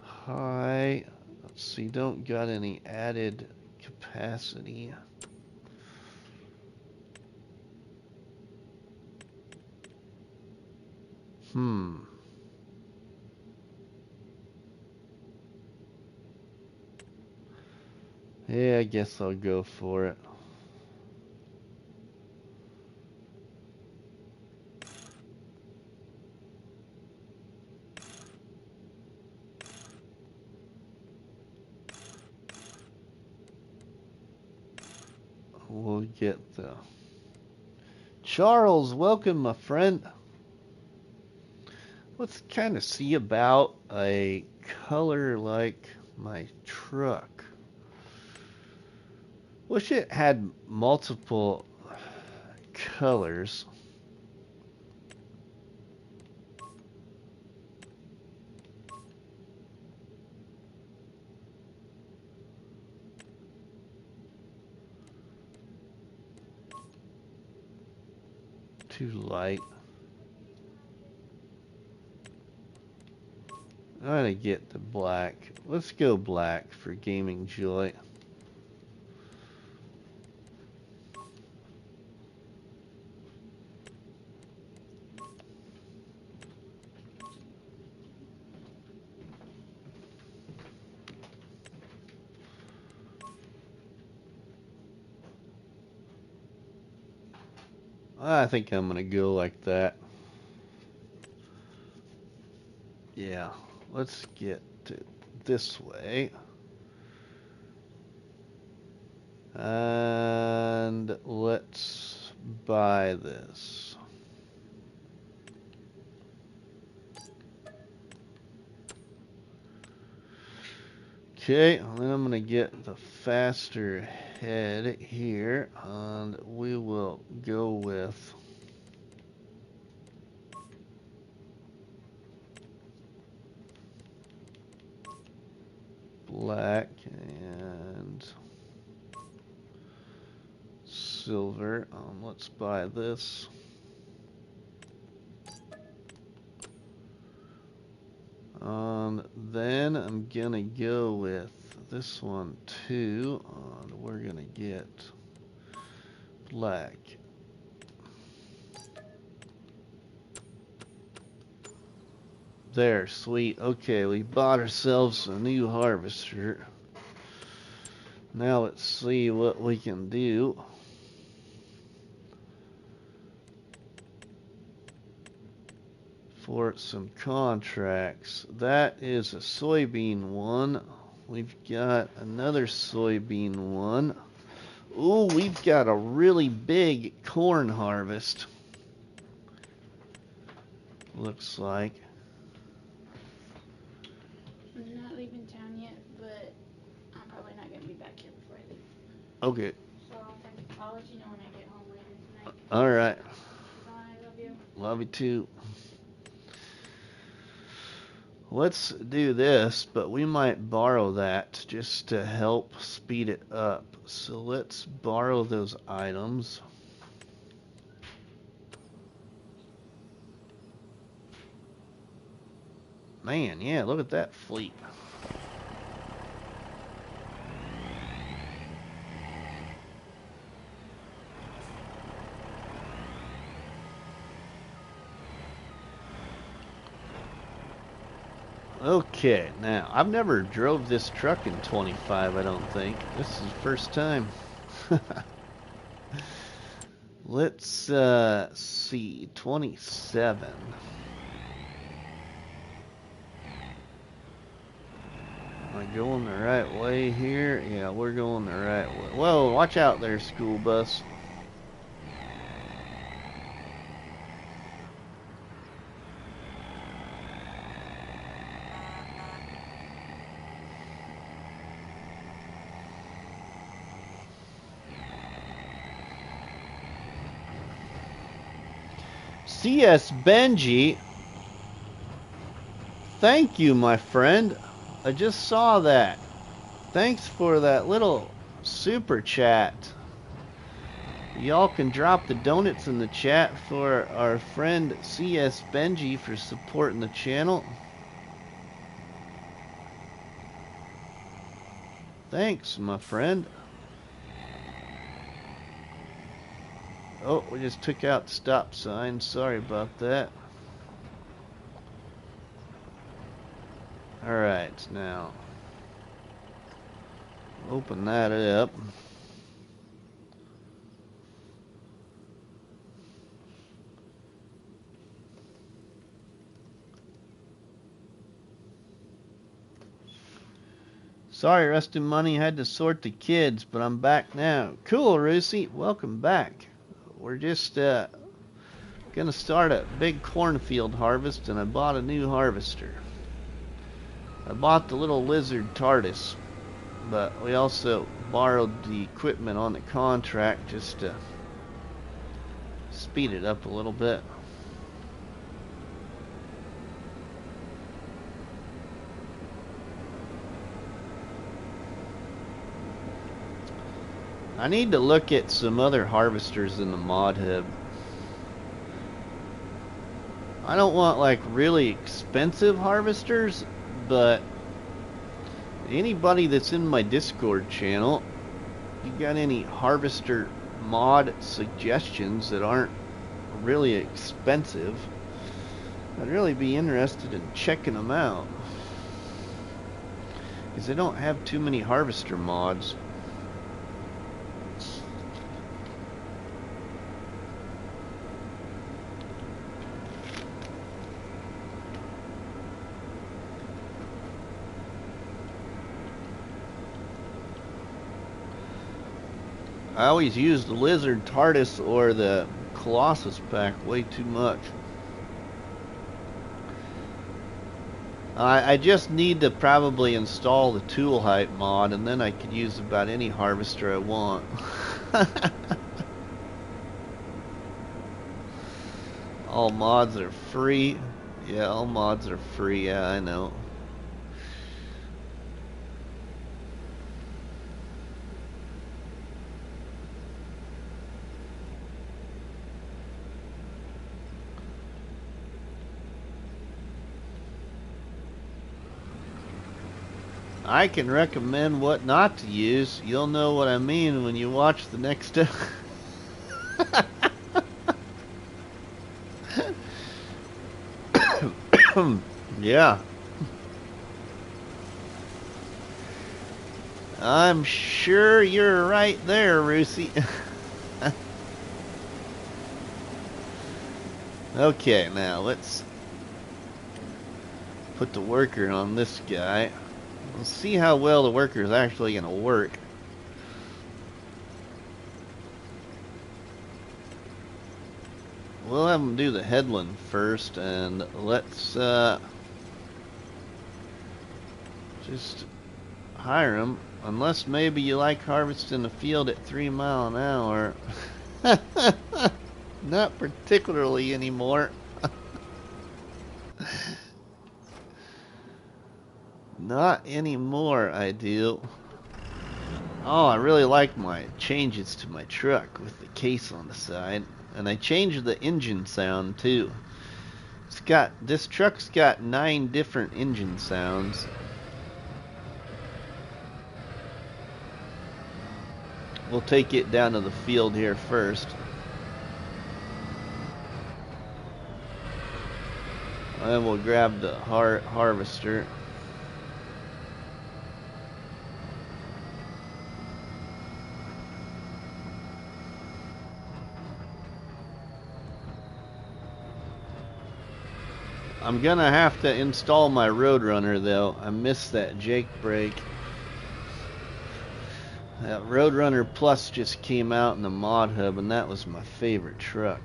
High. Let's see, don't got any added capacity. Yeah, I guess I'll go for it. We'll get the... Charles, welcome, my friend. Let's kind of see about a color like my truck. Wish it had multiple colors. Too light. I'm gonna get the black. Let's go black for gaming joy. I think I'm gonna go like that. Yeah, let's get it this way. And let's buy this. Okay, then I'm gonna get the faster head here, and we will go with black and silver. Let's buy this. Then I'm gonna go with this one too. We're gonna get black. There, sweet. Okay, we bought ourselves a new harvester. Now let's see what we can do. For some contracts. That is a soybean one. We've got another soybean one. Ooh, we've got a really big corn harvest. Looks like. I'm not leaving town yet, but I'm probably not going to be back here before I leave. Okay. So I'll let you know when I get home later tonight. Alright. Bye, love you. Love you too. Let's do this, but we might borrow that just to help speed it up. So let's borrow those items. Man, yeah, look at that fleet. Okay, now, I've never drove this truck in 25, I don't think. This is the first time. Let's see, 27. Am I going the right way here? Yeah, we're going the right way. Whoa, watch out there, school bus. CS Benji, thank you, my friend. I just saw that. Thanks for that little super chat. Y'all can drop the donuts in the chat for our friend CS Benji for supporting the channel. Thanks, my friend. Oh, we just took out the stop sign. Sorry about that. Alright, now open that up. Sorry, RustyMoney, had to sort the kids, but I'm back now. Cool, Rusty. Welcome back. We're just gonna start a big cornfield harvest, and I bought a new harvester. I bought the little lizard TARDIS, but we also borrowed the equipment on the contract just to speed it up a little bit. I need to look at some other harvesters in the mod hub. I don't want like really expensive harvesters, but anybody that's in my Discord channel, you got any harvester mod suggestions that aren't really expensive, I'd really be interested in checking them out, because they don't have too many harvester mods. I always use the Lizard TARDIS or the Colossus pack way too much. I just need to probably install the Tool Hype mod, and then I could use about any harvester I want. All mods are free. Yeah, all mods are free. Yeah, I know. I can recommend what not to use. You'll know what I mean when you watch the next Yeah. I'm sure you're right there, Rusty. Okay, now let's put the worker on this guy. Let's see how well the worker is actually going to work. We'll have him do the headland first, and let's just hire him. Unless maybe you like harvesting the field at 3 miles an hour. Not particularly anymore. Not anymore, I do. Oh, I really like my changes to my truck with the case on the side. And I changed the engine sound too. This truck's got 9 different engine sounds. We'll take it down to the field here first. And we'll grab the harvester. I'm gonna have to install my Roadrunner though. I missed that Jake brake. That Roadrunner Plus just came out in the mod hub, and that was my favorite truck.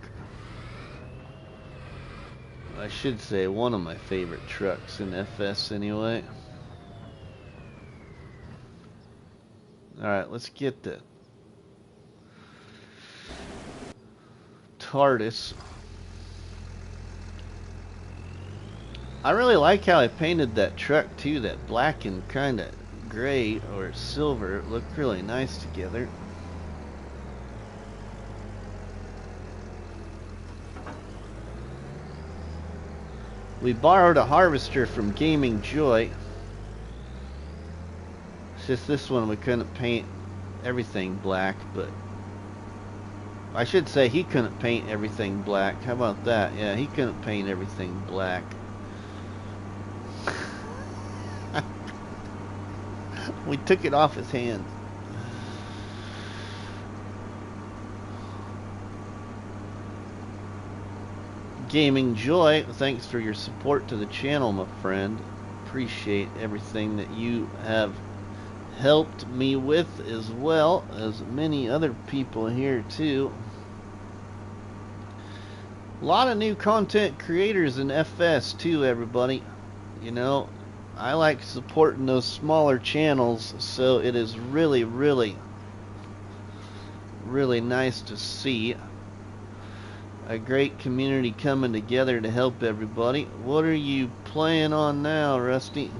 I should say one of my favorite trucks in FS anyway. Alright, let's get the TARDIS. I really like how I painted that truck too, that black and kind of gray or silver. It looked really nice together. We borrowed a harvester from Gaming Joy. It's just this one we couldn't paint everything black, but I should say he couldn't paint everything black. How about that? Yeah, he couldn't paint everything black. We took it off his hands. Gaming Joy, thanks for your support to the channel, my friend. Appreciate everything that you have helped me with, as well as many other people here too. A lot of new content creators in FS too, everybody. You know, I like supporting those smaller channels, so it is really, really, really nice to see a great community coming together to help everybody. What are you playing on now, Rusty?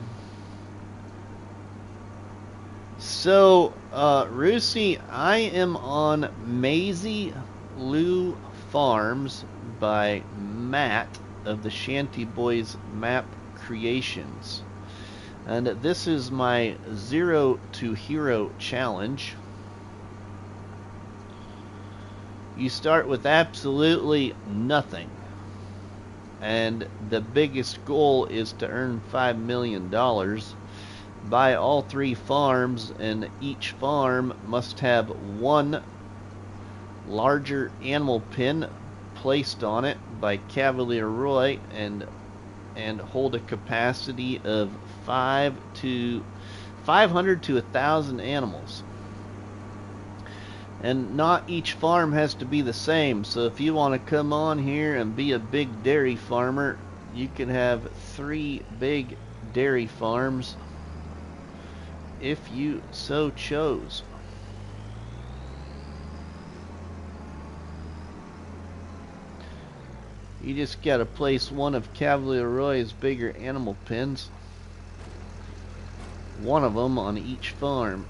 So, Rusty, I am on Maizy Lou Farms by Matt of the Shanty Boys Map Creations. And this is my 0 to Hero challenge. You start with absolutely nothing. And the biggest goal is to earn $5 million. Buy all 3 farms, and each farm must have 1 larger animal pen placed on it by Cavalier Roy and hold a capacity of 500 to 1,000 animals. And not each farm has to be the same. So if you want to come on here and be a big dairy farmer, you can have 3 big dairy farms if you so chose. You just got to place one of Cavalier Roy's bigger animal pens. One of them on each farm.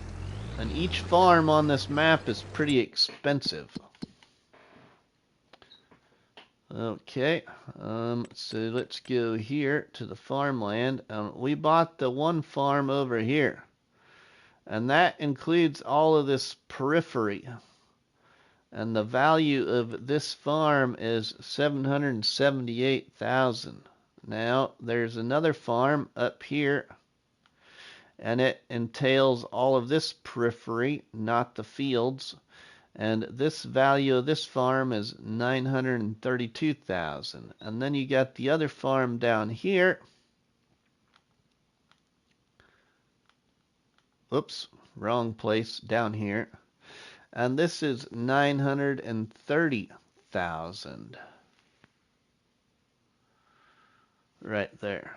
And each farm on this map is pretty expensive. Okay, so let's go here to the farmland. We bought the one farm over here. And that includes all of this periphery. And the value of this farm is $778,000. Now, there's another farm up here, and it entails all of this periphery, not the fields. And this value of this farm is $932,000. And then you got the other farm down here. Oops, wrong place, down here. And this is $930,000. Right there.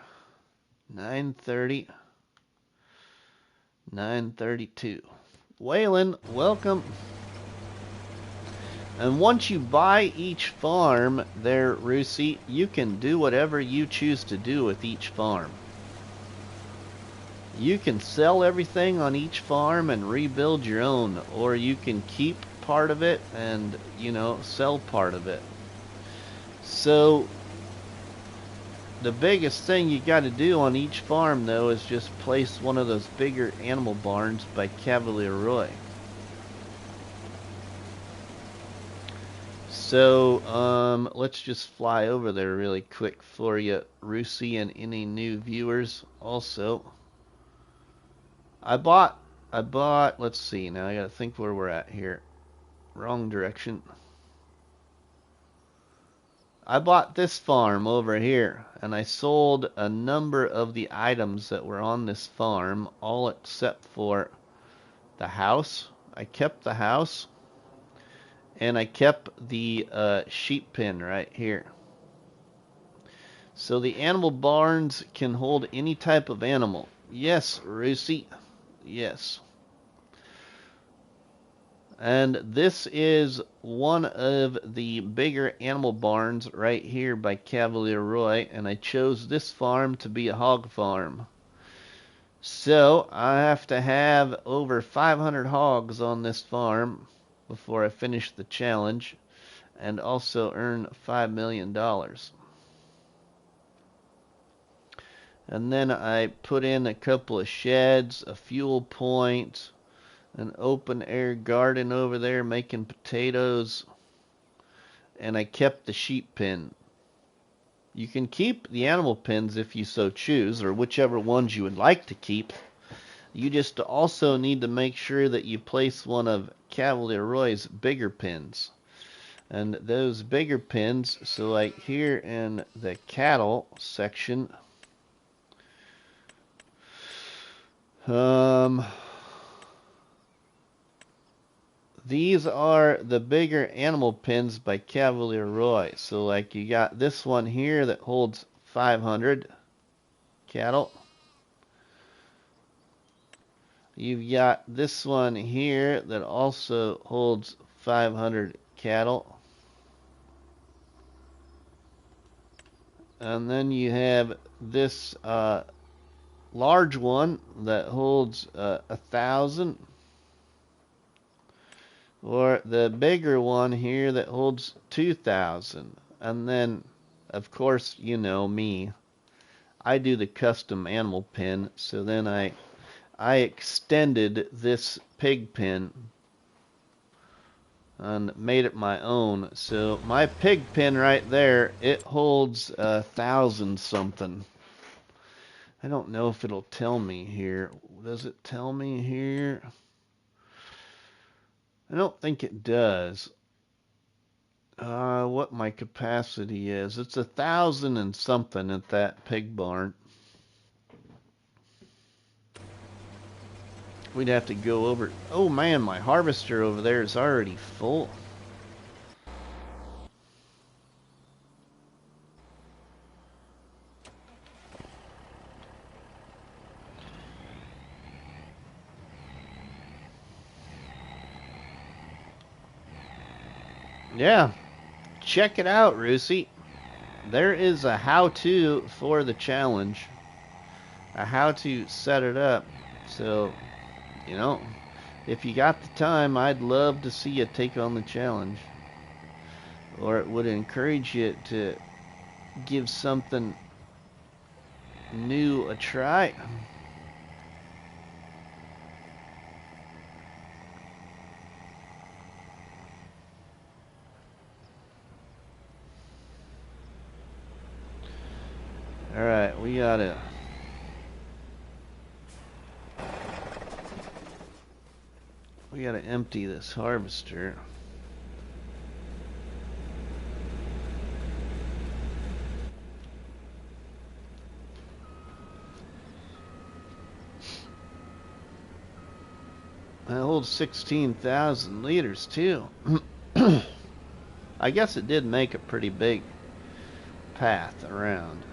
930, 932. Waylon, welcome. And once you buy each farm there, Rusty, you can do whatever you choose to do with each farm. You can sell everything on each farm and rebuild your own, or you can keep part of it and, you know, sell part of it. So the biggest thing you got to do on each farm, though, is just place one of those bigger animal barns by Cavalier Roy. So let's just fly over there really quick for you, Rusty, and any new viewers also. I bought, let's see, now I gotta think where we're at here. Wrong direction. I bought this farm over here, and I sold a number of the items that were on this farm, all except for the house. I kept the house, and I kept the sheep pen right here. So the animal barns can hold any type of animal. Yes, Rusty. Yes. And this is one of the bigger animal barns right here by Cavalier Roy, and I chose this farm to be a hog farm. So I have to have over 500 hogs on this farm before I finish the challenge, and also earn $5 million. And then I put in a couple of sheds, a fuel point, an open air garden over there making potatoes, and I kept the sheep pen. You can keep the animal pens if you so choose, or whichever ones you would like to keep. You just also need to make sure that you place one of Cavalier Roy's bigger pens. And those bigger pens, so like here in the cattle section, these are the bigger animal pens by Cavalier Roy. So like you got this one here that holds 500 cattle. You've got this one here that also holds 500 cattle. And then you have this large one that holds 1,000. Or the bigger one here that holds 2,000. And then, of course, you know me. I do the custom animal pen, so then I extended this pig pen and made it my own. So my pig pen right there, it holds 1,000 something. I don't know if it'll tell me here. Does it tell me here? I don't think it does. What my capacity is. It's 1,000 and something at that pig barn. We'd have to go over. Oh man, my harvester over there is already full. Yeah, check it out, Rusty. There is a how-to for the challenge. A how to set it up. So, you know, if you got the time, I'd love to see you take on the challenge. Or it would encourage you to give something new a try. Alright, we gotta empty this harvester. That holds 16,000 liters too. I guess it did make a pretty big path around.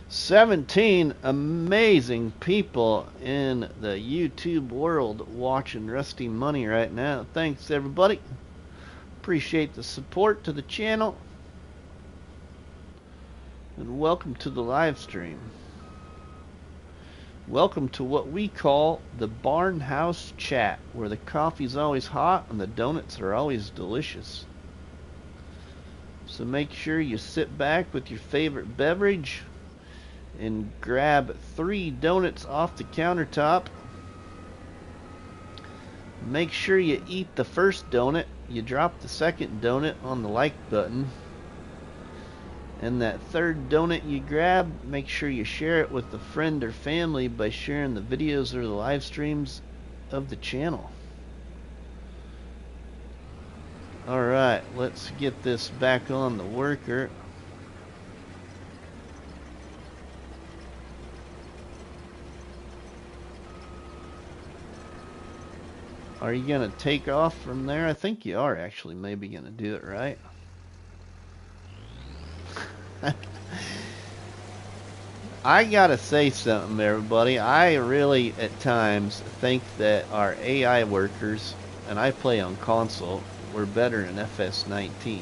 $17 amazing people in the YouTube world watching RustyMoney right now. Thanks everybody. Appreciate the support to the channel. And welcome to the live stream. Welcome to what we call the Barn House Chat, where the coffee's always hot and the donuts are always delicious. So make sure you sit back with your favorite beverage and grab 3 donuts off the countertop. Make sure you eat the first donut. You drop the second donut on the like button. And that third donut you grab, make sure you share it with a friend or family by sharing the videos or the live streams of the channel. Alright, let's get this back on the worker. Are you going to take off from there? I think you are actually maybe going to do it, right? I gotta say something, everybody. I really, at times, think that our AI workers, and I play on console, were better in FS19.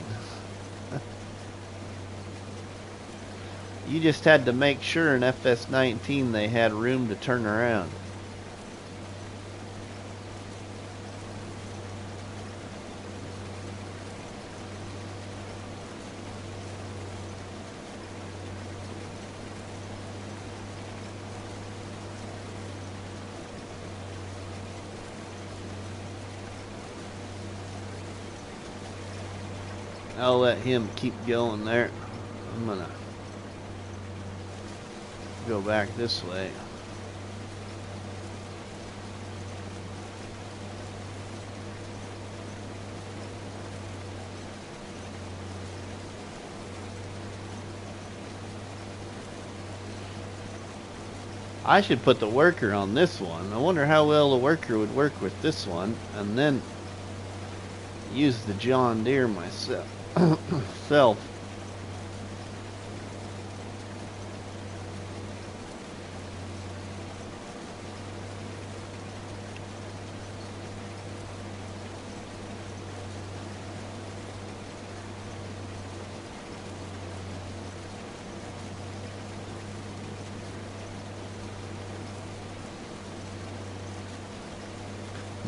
You just had to make sure in FS19 they had room to turn around. I'll let him keep going there. I'm gonna go back this way. I should put the worker on this one. I wonder how well the worker would work with this one, and then use the John Deere myself.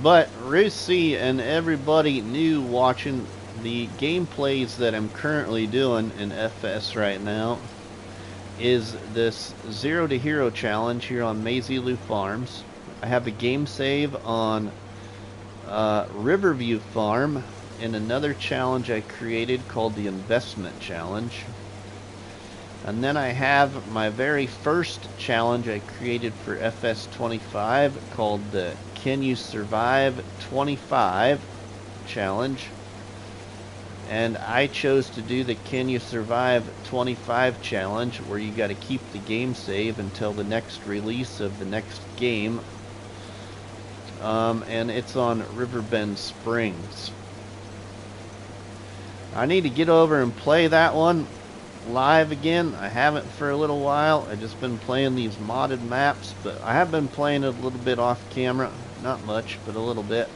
But Rusty and everybody new watching the gameplays that I'm currently doing in FS right now is this 0 to Hero challenge here on Maizy Lou Farms. I have a game save on Riverview Farm and another challenge I created called the Investment Challenge. And then I have my very first challenge I created for FS25 called the Can You Survive 25 challenge. And I chose to do the Can You Survive 25 challenge, where you got to keep the game save until the next release of the next game. And it's on Riverbend Springs. I need to get over and play that one live again. I haven't for a little while. I've just been playing these modded maps, but I have been playing it a little bit off camera. Not much, but a little bit.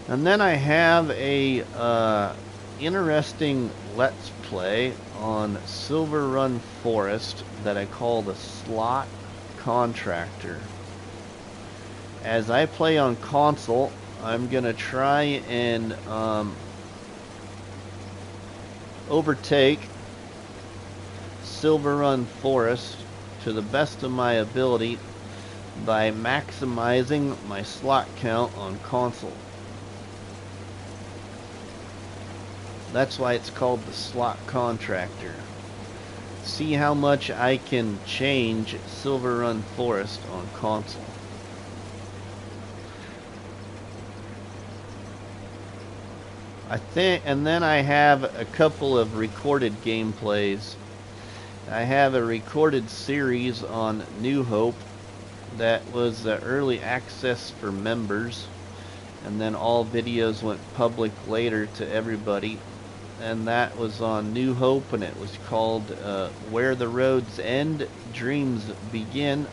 And then I have a interesting Let's Play on Silver Run Forest that I call the Slot Contractor. As I play on console, I'm going to try and overtake Silver Run Forest to the best of my ability by maximizing my slot count on console. That's why it's called the slot contractor. See how much I can change Silver Run Forest on console. And then I have a couple of recorded gameplays. I have a recorded series on New Hope that was early access for members, and then all videos went public later to everybody. And that was on New Hope, and it was called Where the Roads End, Dreams Begin.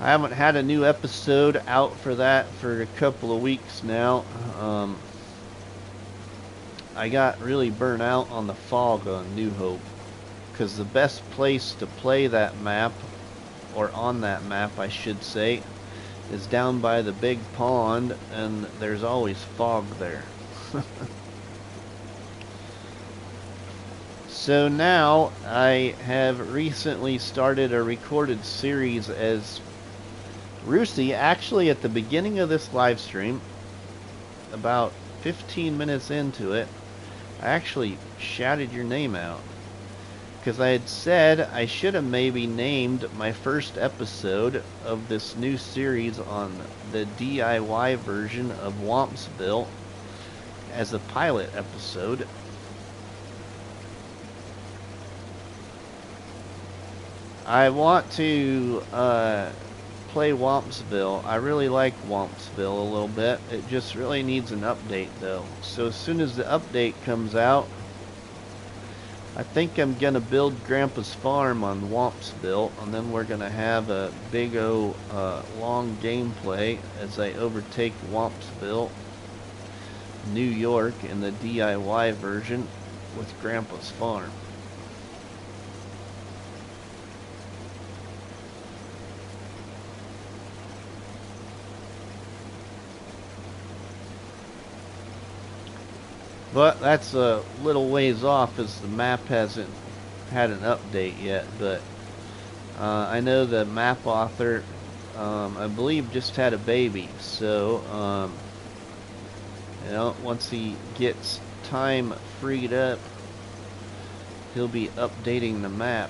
I haven't had a new episode out for that for a couple of weeks now. I got really burnt out on the fog on New Hope, because the best place to play that map, or on that map I should say, is down by the big pond, and there's always fog there. So now I have recently started a recorded series as Rusty. Actually, at the beginning of this live stream, about 15 minutes into it, I actually shouted your name out, because I had said I should have maybe named my first episode of this new series on the DIY version of Wompsville as a pilot episode. I want to play Wompsville. I really like Wompsville a little bit. It just really needs an update though. So as soon as the update comes out, I think I'm gonna build Grandpa's farm on Wompsville, and then we're gonna have a big long gameplay as I overtake Wompsville, New York, in the DIY version with Grandpa's farm. But that's a little ways off, as the map hasn't had an update yet. But I know the map author, I believe, just had a baby. So, you know, once he gets time freed up, he'll be updating the map.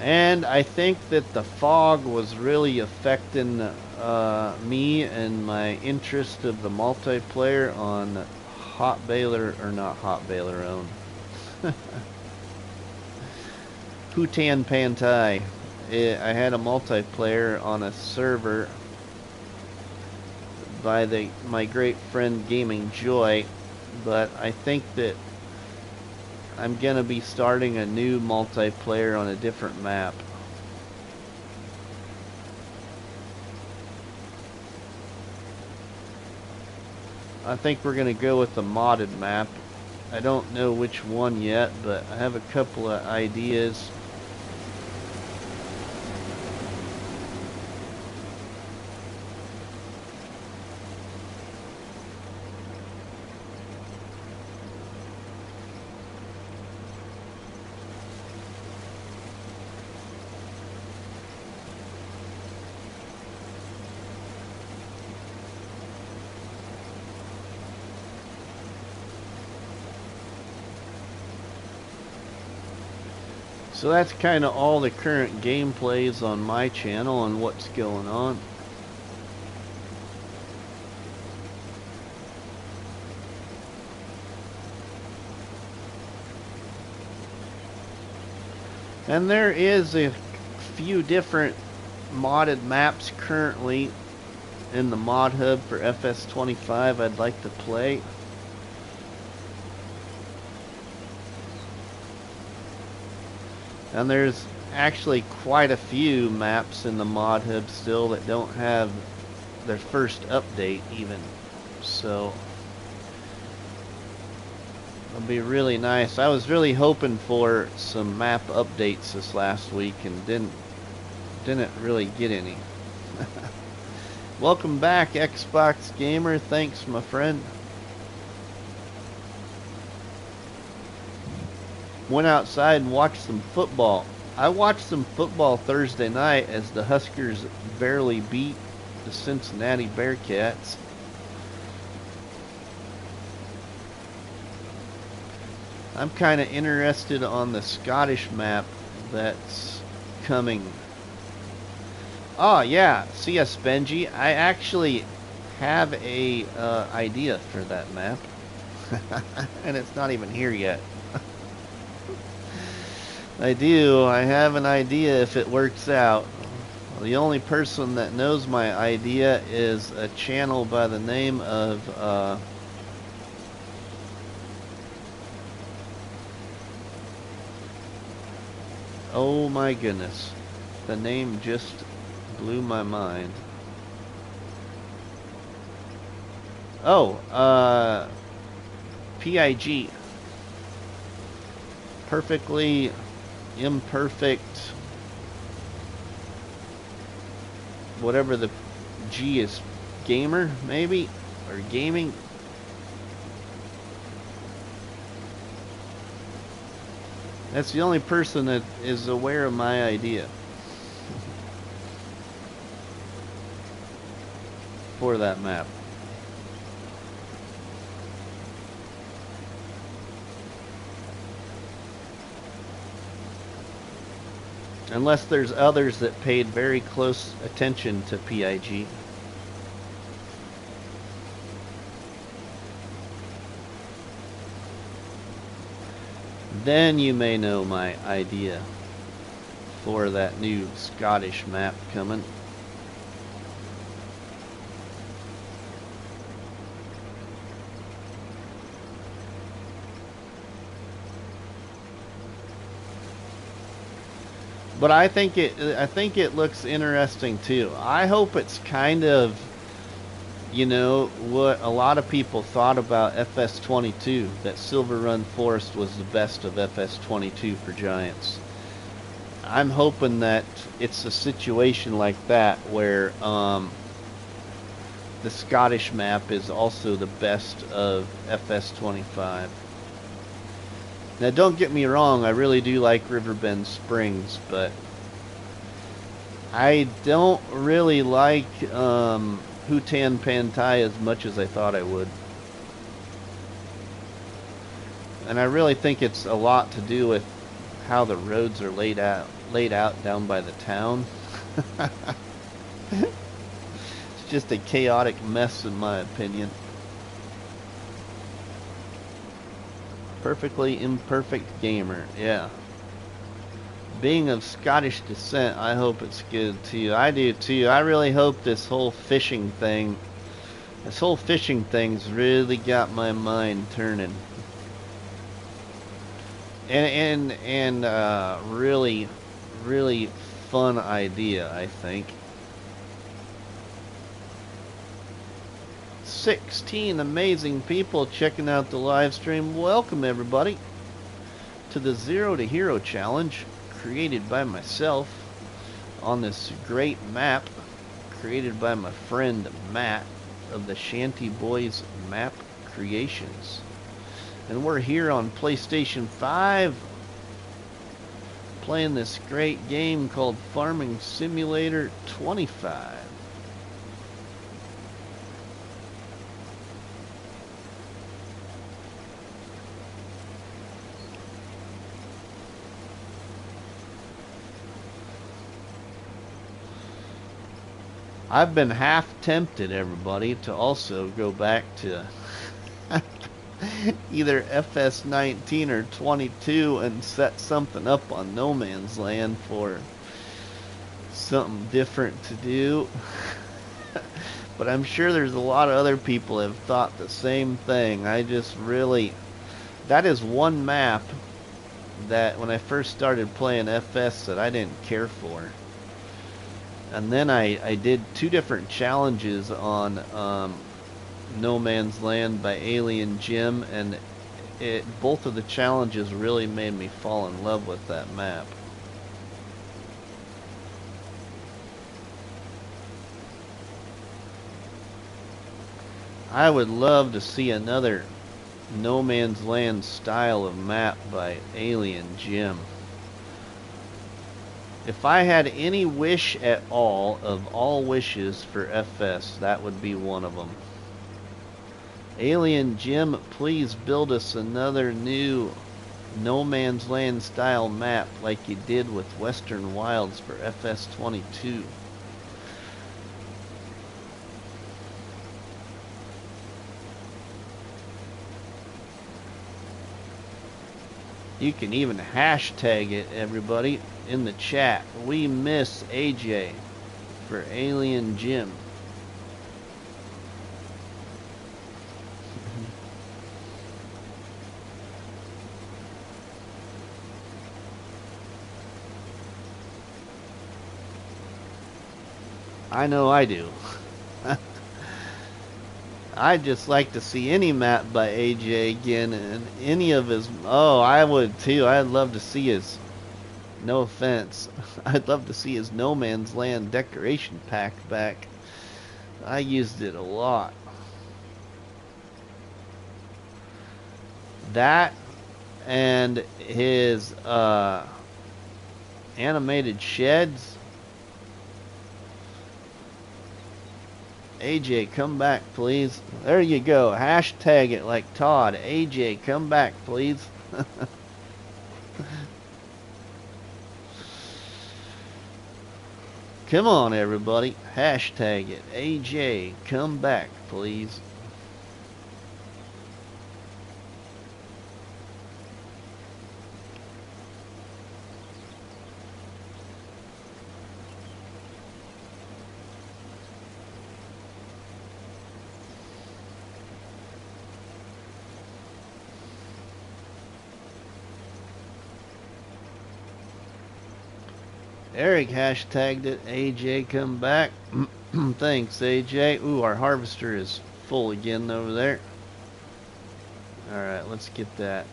And I think that the fog was really affecting me and my interest of the multiplayer on Hot Baler, or not Hot Baler own. Putan Pantai. I had a multiplayer on a server by my great friend Gaming Joy, but I think that I'm gonna be starting a new multiplayer on a different map. I think we're gonna go with the modded map. I don't know which one yet, but I have a couple of ideas. So that's kind of all the current gameplays on my channel and what's going on. And there is a few different modded maps currently in the mod hub for FS25 I'd like to play. And there's actually quite a few maps in the mod hub still that don't have their first update even. So It'll be really nice. I was really hoping for some map updates this last week and didn't really get any. Welcome back, Xbox Gamer. Thanks, my friend. Went outside and watched some football. I watched some football Thursday night as the Huskers barely beat the Cincinnati Bearcats. I'm kind of interested on the Scottish map that's coming. Oh yeah, CS Benji, I actually have a idea for that map. And it's not even here yet. I have an idea if it works out. The only person that knows my idea is a channel by the name of oh my goodness, the name just blew my mind. Oh, PIG. Perfectly imperfect, whatever the G is, gamer, maybe? Or gaming? That's the only person that is aware of my idea for that map. Unless there's others that paid very close attention to PIG. Then you may know my idea for that new Scottish map coming. But I think it looks interesting too. I hope it's kind of, you know, what a lot of people thought about FS25, that Silver Run Forest was the best of FS25 for Giants. I'm hoping that it's a situation like that where the Scottish map is also the best of FS25. Now don't get me wrong, I really do like Riverbend Springs, but I don't really like Hutan Pantai as much as I thought I would. And I really think it's a lot to do with how the roads are laid out down by the town. It's just a chaotic mess in my opinion. Perfectly imperfect gamer, yeah. Being of Scottish descent, I hope it's good too. I do too. I really hope this whole fishing's really got my mind turning. And really, really fun idea, I think. 16 amazing people checking out the live stream. Welcome everybody to the Zero to Hero challenge created by myself on this great map created by my friend Matt of the Shanty Boys Map Creations. And we're here on PlayStation 5 playing this great game called Farming Simulator 25. I've been half tempted, everybody, to also go back to either FS19 or 22 and set something up on No Man's Land for something different to do. But I'm sure there's a lot of other people have thought the same thing. I just really... That is one map that when I first started playing FS that I didn't care for. And then I did 2 different challenges on No Man's Land by Alien Jim, and both of the challenges really made me fall in love with that map. I would love to see another No Man's Land style of map by Alien Jim. If I had any wish at all, of all wishes for FS, that would be one of them. Alien Jim, please build us another new No Man's Land style map like you did with Western Wilds for FS22. You can even hashtag it, everybody, in the chat. We miss AJ for Alien Jim. I know I do. I'd just like to see any map by AJ again, and any of his... Oh, I would too. I'd love to see his... No offense. I'd love to see his No Man's Land decoration pack back. I used it a lot. That and his animated sheds. AJ, come back, please. There you go. Hashtag it like Todd. AJ, come back, please. Come on, everybody. Hashtag it. AJ, come back, please. Eric hashtagged it. AJ, come back. Thanks, AJ. Ooh, our harvester is full again over there. Alright, let's get that.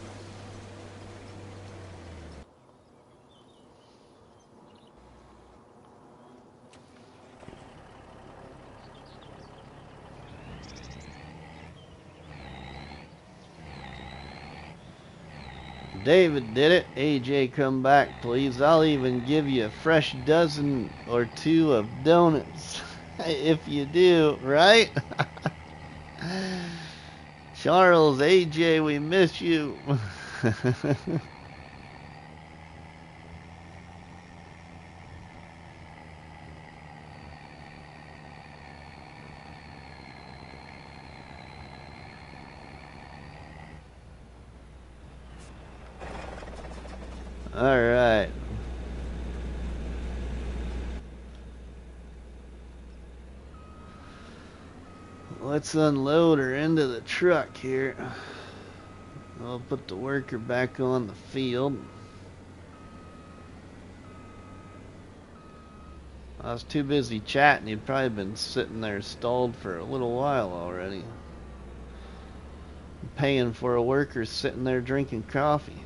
David did it. AJ, come back, please. I'll even give you a fresh dozen or two of donuts if you do, right? Charles, AJ, we miss you. All right. Let's unload her into the truck here. I'll put the worker back on the field. I was too busy chatting. He'd probably been sitting there stalled for a little while already. Paying for a worker sitting there drinking coffee.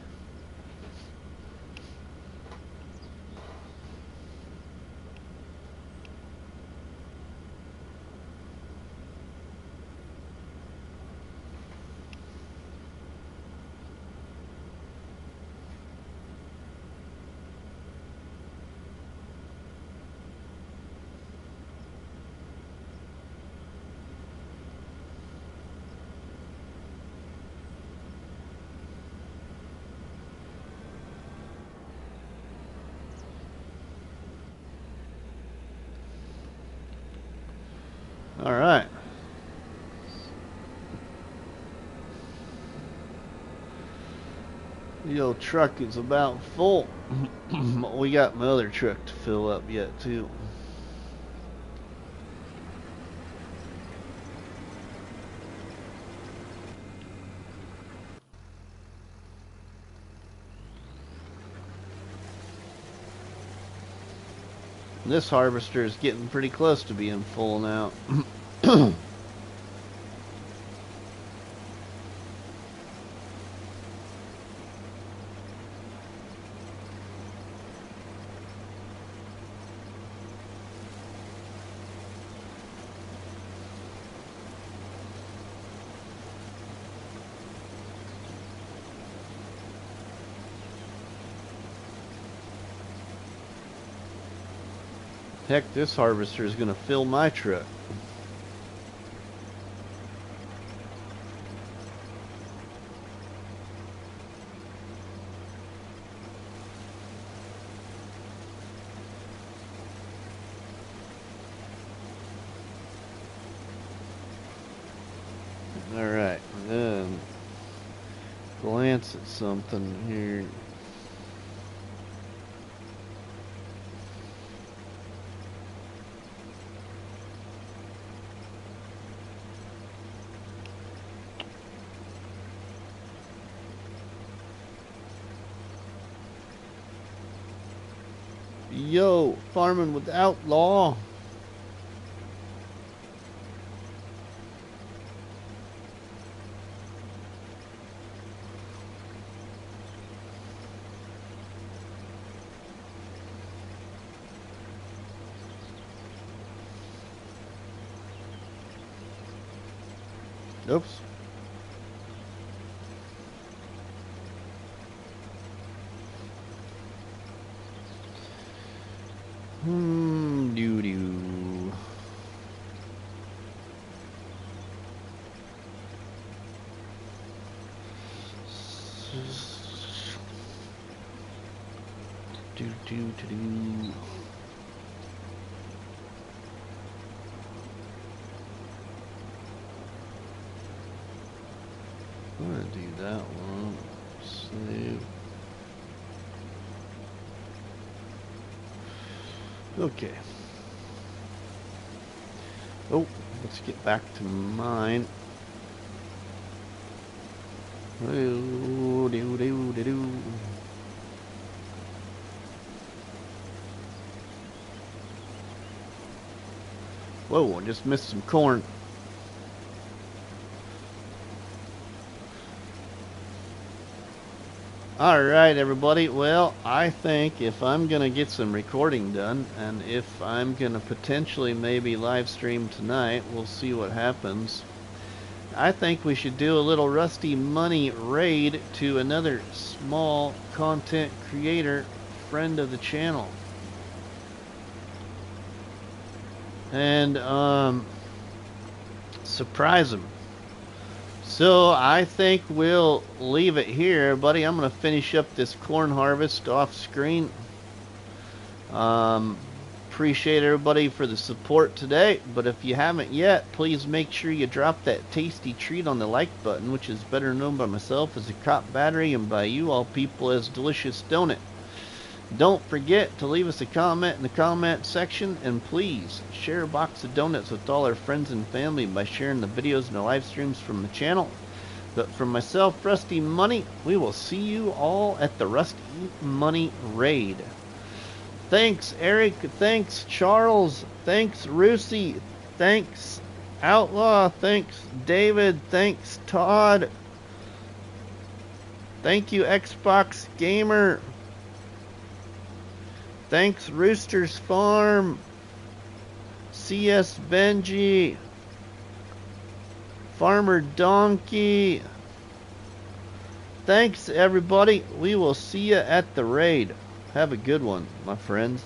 All right. The old truck is about full. We got my other truck to fill up yet too. This harvester is getting pretty close to being full now. Heck, this harvester is going to fill my truck. Alright, then glance at something here. Yo, farming without law. Oops. Doo-doo. Do-do-do-do. I'm gonna do that one. Save. Okay. Oh, let's get back to mine. Do-do-do-do-do. Whoa, I just missed some corn. Alright everybody, well I think if I'm gonna get some recording done and if I'm gonna potentially maybe live stream tonight, we'll see what happens. I think we should do a little RustyMoney raid to another small content creator, friend of the channel. And surprise him. So I think we'll leave it here, buddy. I'm gonna finish up this corn harvest off screen. Appreciate everybody for the support today, but if you haven't yet, please make sure you drop that tasty treat on the like button, which is better known by myself as a cop battery and by you all people as delicious donut. Don't forget to leave us a comment in the comment section, and please share a box of donuts with all our friends and family by sharing the videos and the live streams from the channel. But from myself, RustyMoney, we will see you all at the RustyMoney raid. Thanks Eric, thanks Charles, thanks Rusty, thanks Outlaw, thanks David, thanks Todd, thank you Xbox Gamer. Thanks Rooster's Farm, CS Benji, Farmer Donkey. Thanks everybody. We will see you at the raid. Have a good one, my friends.